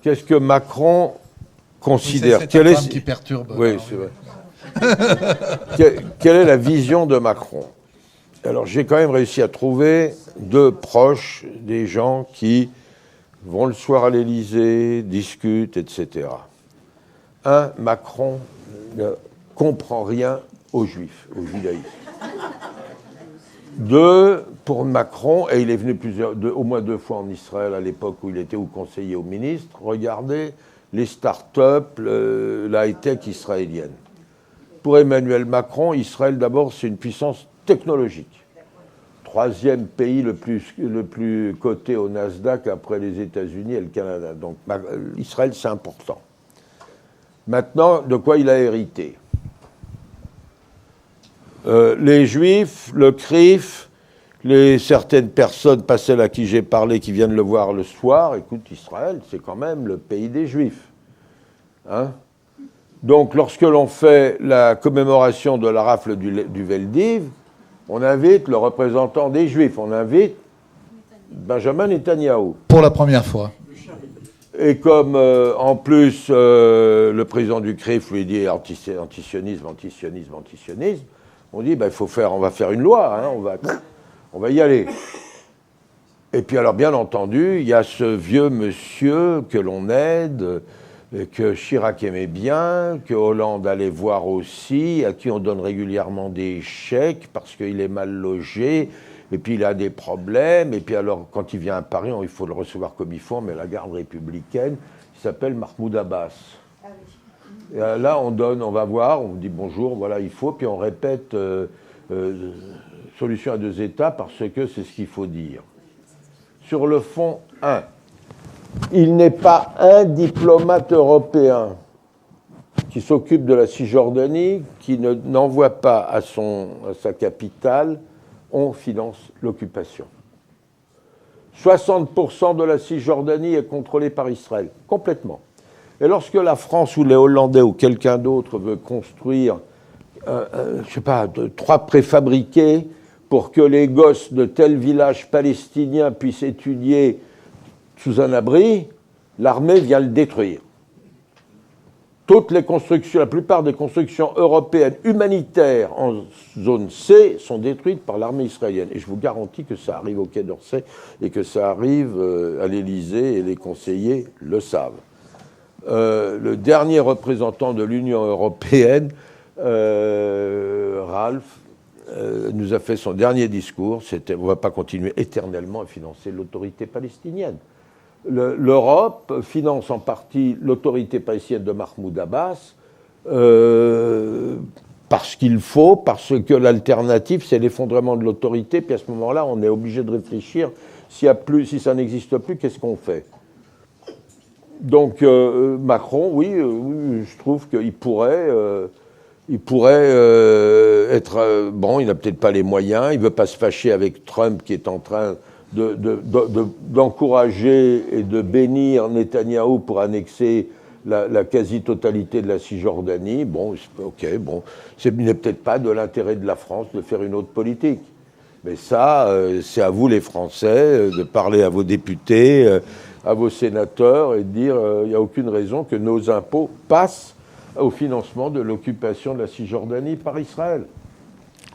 Qu'est-ce que Macron considère? C'est cette femme qui perturbe. Oui, c'est vrai. Quelle est la vision de Macron? Alors, j'ai quand même réussi à trouver deux proches, des gens qui vont le soir à l'Élysée, discutent, etc. Un, Macron ne comprend rien aux Juifs, au judaïsme. Deux, pour Macron, et il est venu au moins 2 fois en Israël à l'époque où il était conseiller au ministre, regardez les start-up, la high-tech israélienne. Pour Emmanuel Macron, Israël d'abord, c'est une puissance technologique. 3e pays le plus coté au Nasdaq après les États-Unis et le Canada. Donc Israël, c'est important. Maintenant, de quoi il a hérité? Les Juifs, le CRIF, certaines personnes passées à qui j'ai parlé, qui viennent le voir le soir, écoute, Israël, c'est quand même le pays des Juifs. Hein? Donc, lorsque l'on fait la commémoration de la rafle du Veldiv, on invite le représentant des Juifs, on invite Benjamin Netanyahou. Pour la première fois. Et comme, en plus, le président du CRIF lui dit antisionisme, on dit, on va faire une loi, hein, on va y aller. Et puis alors, bien entendu, il y a ce vieux monsieur que l'on aide, que Chirac aimait bien, que Hollande allait voir aussi, à qui on donne régulièrement des chèques parce qu'il est mal logé, et puis il a des problèmes, et puis alors quand il vient à Paris, il faut le recevoir comme il faut, mais la garde républicaine, il s'appelle Mahmoud Abbas. Et là, on va voir, on dit bonjour, voilà, il faut, puis on répète solution à 2 États parce que c'est ce qu'il faut dire. Sur le fond, il n'est pas un diplomate européen qui s'occupe de la Cisjordanie qui n'envoie pas à sa capitale, on finance l'occupation. 60% de la Cisjordanie est contrôlée par Israël, complètement. Et lorsque la France ou les Hollandais ou quelqu'un d'autre veut construire, 3 préfabriqués pour que les gosses de tel village palestinien puissent étudier sous un abri, l'armée vient le détruire. Toutes les constructions, la plupart des constructions européennes humanitaires en zone C sont détruites par l'armée israélienne. Et je vous garantis que ça arrive au Quai d'Orsay et que ça arrive à l'Élysée, et les conseillers le savent. Le dernier représentant de l'Union européenne, Ralph, nous a fait son dernier discours. C'était, on ne va pas continuer éternellement à financer l'autorité palestinienne. L'Europe finance en partie l'autorité palestinienne de Mahmoud Abbas parce qu'il faut, parce que l'alternative, c'est l'effondrement de l'autorité. Puis à ce moment-là, on est obligé de réfléchir, si ça n'existe plus, qu'est-ce qu'on fait? Donc Macron, oui, je trouve qu'il pourrait être... bon, il n'a peut-être pas les moyens, il ne veut pas se fâcher avec Trump qui est en train d'encourager et de bénir Netanyahou pour annexer la quasi-totalité de la Cisjordanie. Bon, ok, bon, ce n'est peut-être pas de l'intérêt de la France de faire une autre politique. Mais ça, c'est à vous les Français de parler à vos députés, à vos sénateurs et de dire il n'y a aucune raison que nos impôts passent au financement de l'occupation de la Cisjordanie par Israël.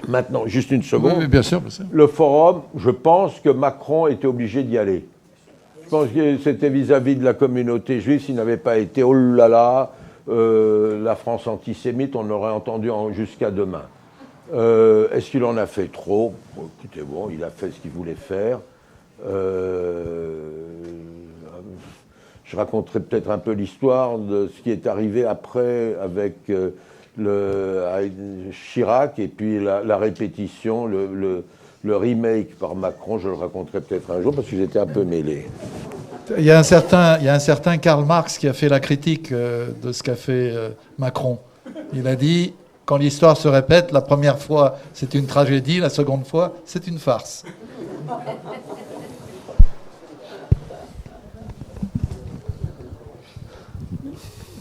Maintenant, juste une seconde. Oui, bien sûr, bien sûr. Le forum, je pense que Macron était obligé d'y aller. Je pense que c'était vis-à-vis de la communauté juive. S'il n'avait pas été, oh là là, la France antisémite, on l'aurait entendu jusqu'à demain. Est-ce qu'il en a fait trop? Bon, écoutez, bon, il a fait ce qu'il voulait faire. Je raconterai peut-être un peu l'histoire de ce qui est arrivé après avec Chirac et puis la répétition, le remake par Macron. Je le raconterai peut-être un jour parce que j'étais un peu mêlé. Il y a un certain Karl Marx qui a fait la critique de ce qu'a fait Macron. Il a dit, quand l'histoire se répète, la première fois c'est une tragédie, la seconde fois c'est une farce.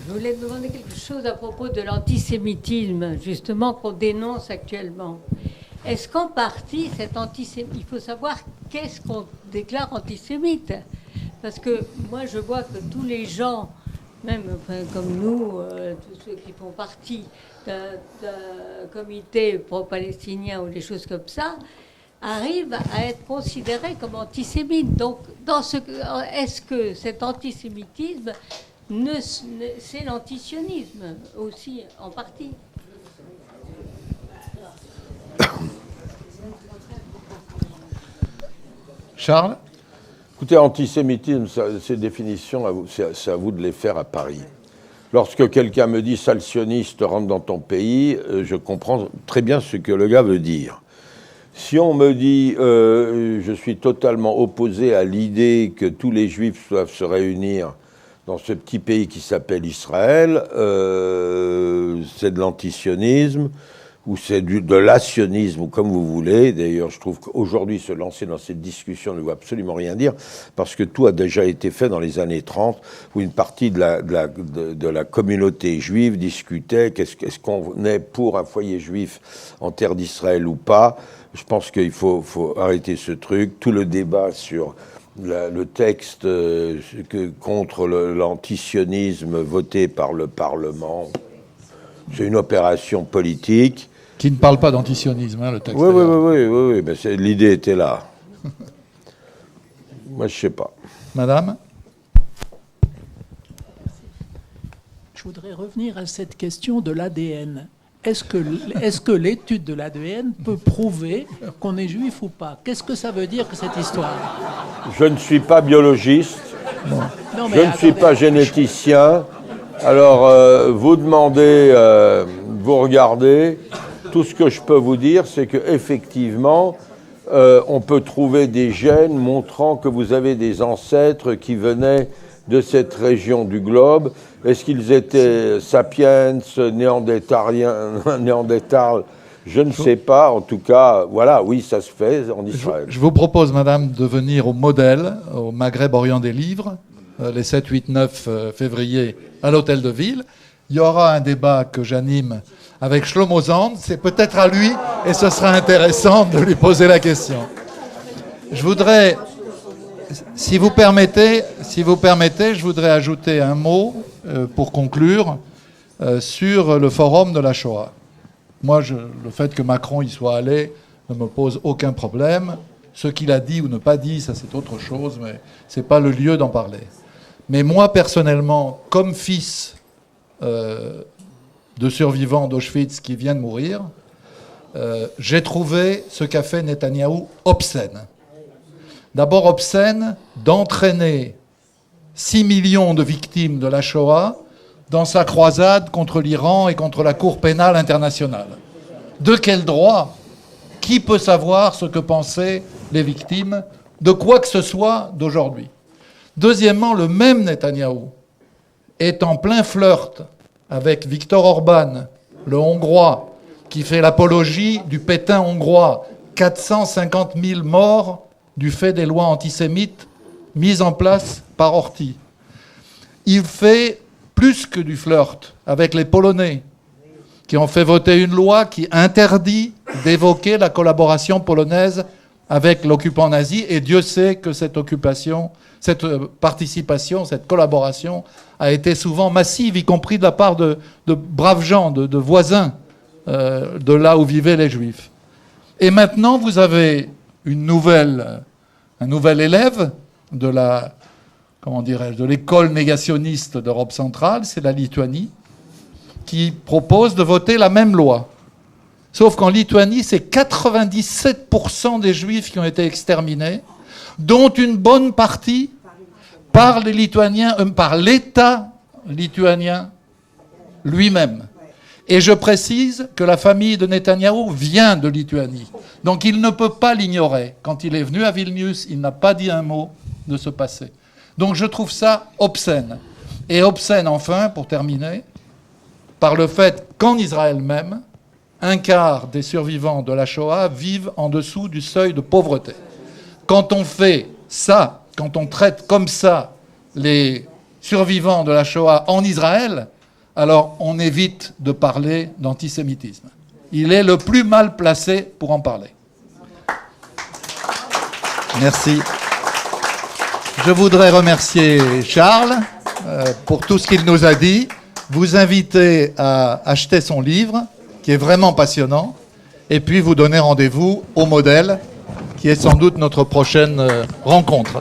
Je voulais demander quelque chose à propos de l'antisémitisme, justement, qu'on dénonce actuellement. Est-ce qu'en partie, cet antisémitisme, il faut savoir qu'est-ce qu'on déclare antisémite? Parce que moi, je vois que tous les gens, même comme nous, tous ceux qui font partie d'un comité pro-palestinien ou des choses comme ça, arrivent à être considérés comme antisémites. Donc, est-ce que cet antisémitisme... c'est l'antisionisme aussi, en partie. Charles? Écoutez, antisémitisme, ces définitions, c'est à vous de les faire à Paris. Lorsque quelqu'un me dit « sale sioniste, rentre dans ton pays », je comprends très bien ce que le gars veut dire. Si on me dit je suis totalement opposé à l'idée que tous les juifs doivent se réunir dans ce petit pays qui s'appelle Israël, c'est de l'antisionisme, ou c'est de l'asionisme, ou comme vous voulez. D'ailleurs, je trouve qu'aujourd'hui, se lancer dans cette discussion ne veut absolument rien dire, parce que tout a déjà été fait dans les années 30, où une partie de la communauté juive discutait est-ce qu'on est pour un foyer juif en terre d'Israël ou pas. Je pense qu'il faut arrêter ce truc. Tout le débat sur... le texte contre l'antisionisme voté par le Parlement, c'est une opération politique. Qui ne parle pas d'antisionisme, hein, le texte. Oui, mais l'idée était là. Moi, je ne sais pas. Madame? Je voudrais revenir à cette question de l'ADN. Est-ce que l'étude de l'ADN peut prouver qu'on est juif ou pas? Qu'est-ce que ça veut dire, que cette histoire? Je ne suis pas biologiste, non, je ne suis pas généticien. Alors, vous demandez, vous regardez. Tout ce que je peux vous dire, c'est qu'effectivement, on peut trouver des gènes montrant que vous avez des ancêtres qui venaient de cette région du globe. Est-ce qu'ils étaient sapiens, néandertal? Je ne sais pas. En tout cas, voilà, oui, ça se fait en Israël. Je vous propose, madame, de venir au Modèle, au Maghreb Orient des Livres, les 7, 8, 9 février, à l'Hôtel de Ville. Il y aura un débat que j'anime avec Shlomo Zand. C'est peut-être à lui, et ce sera intéressant de lui poser la question. Je voudrais... Si vous permettez, je voudrais ajouter un mot pour conclure sur le forum de la Shoah. Moi, le fait que Macron y soit allé ne me pose aucun problème. Ce qu'il a dit ou ne pas dit, ça c'est autre chose, mais ce n'est pas le lieu d'en parler. Mais moi, personnellement, comme fils de survivants d'Auschwitz qui vient de mourir, j'ai trouvé ce qu'a fait Netanyahou obscène. D'abord obscène d'entraîner 6 millions de victimes de la Shoah dans sa croisade contre l'Iran et contre la Cour pénale internationale. De quel droit? Qui peut savoir ce que pensaient les victimes de quoi que ce soit d'aujourd'hui? Deuxièmement, le même Netanyahou est en plein flirt avec Viktor Orban, le Hongrois, qui fait l'apologie du Pétain hongrois, 450 000 morts du fait des lois antisémites mises en place par Horthy. Il fait plus que du flirt avec les Polonais, qui ont fait voter une loi qui interdit d'évoquer la collaboration polonaise avec l'occupant nazi, et Dieu sait que cette occupation, cette participation, cette collaboration a été souvent massive, y compris de la part de braves gens, de voisins de là où vivaient les Juifs. Et maintenant, vous avez un nouvel élève de de l'école négationniste d'Europe centrale, c'est la Lituanie, qui propose de voter la même loi. Sauf qu'en Lituanie, c'est 97% des Juifs qui ont été exterminés, dont une bonne partie par les Lituaniens, par l'État lituanien lui-même. Et je précise que la famille de Netanyahou vient de Lituanie. Donc il ne peut pas l'ignorer. Quand il est venu à Vilnius, il n'a pas dit un mot de ce passé. Donc je trouve ça obscène. Et obscène, enfin, pour terminer, par le fait qu'en Israël même, un quart des survivants de la Shoah vivent en dessous du seuil de pauvreté. Quand on fait ça, quand on traite comme ça les survivants de la Shoah en Israël, alors on évite de parler d'antisémitisme. Il est le plus mal placé pour en parler. Merci. Je voudrais remercier Charles pour tout ce qu'il nous a dit, vous inviter à acheter son livre, qui est vraiment passionnant, et puis vous donner rendez-vous au Modèle, qui est sans doute notre prochaine rencontre.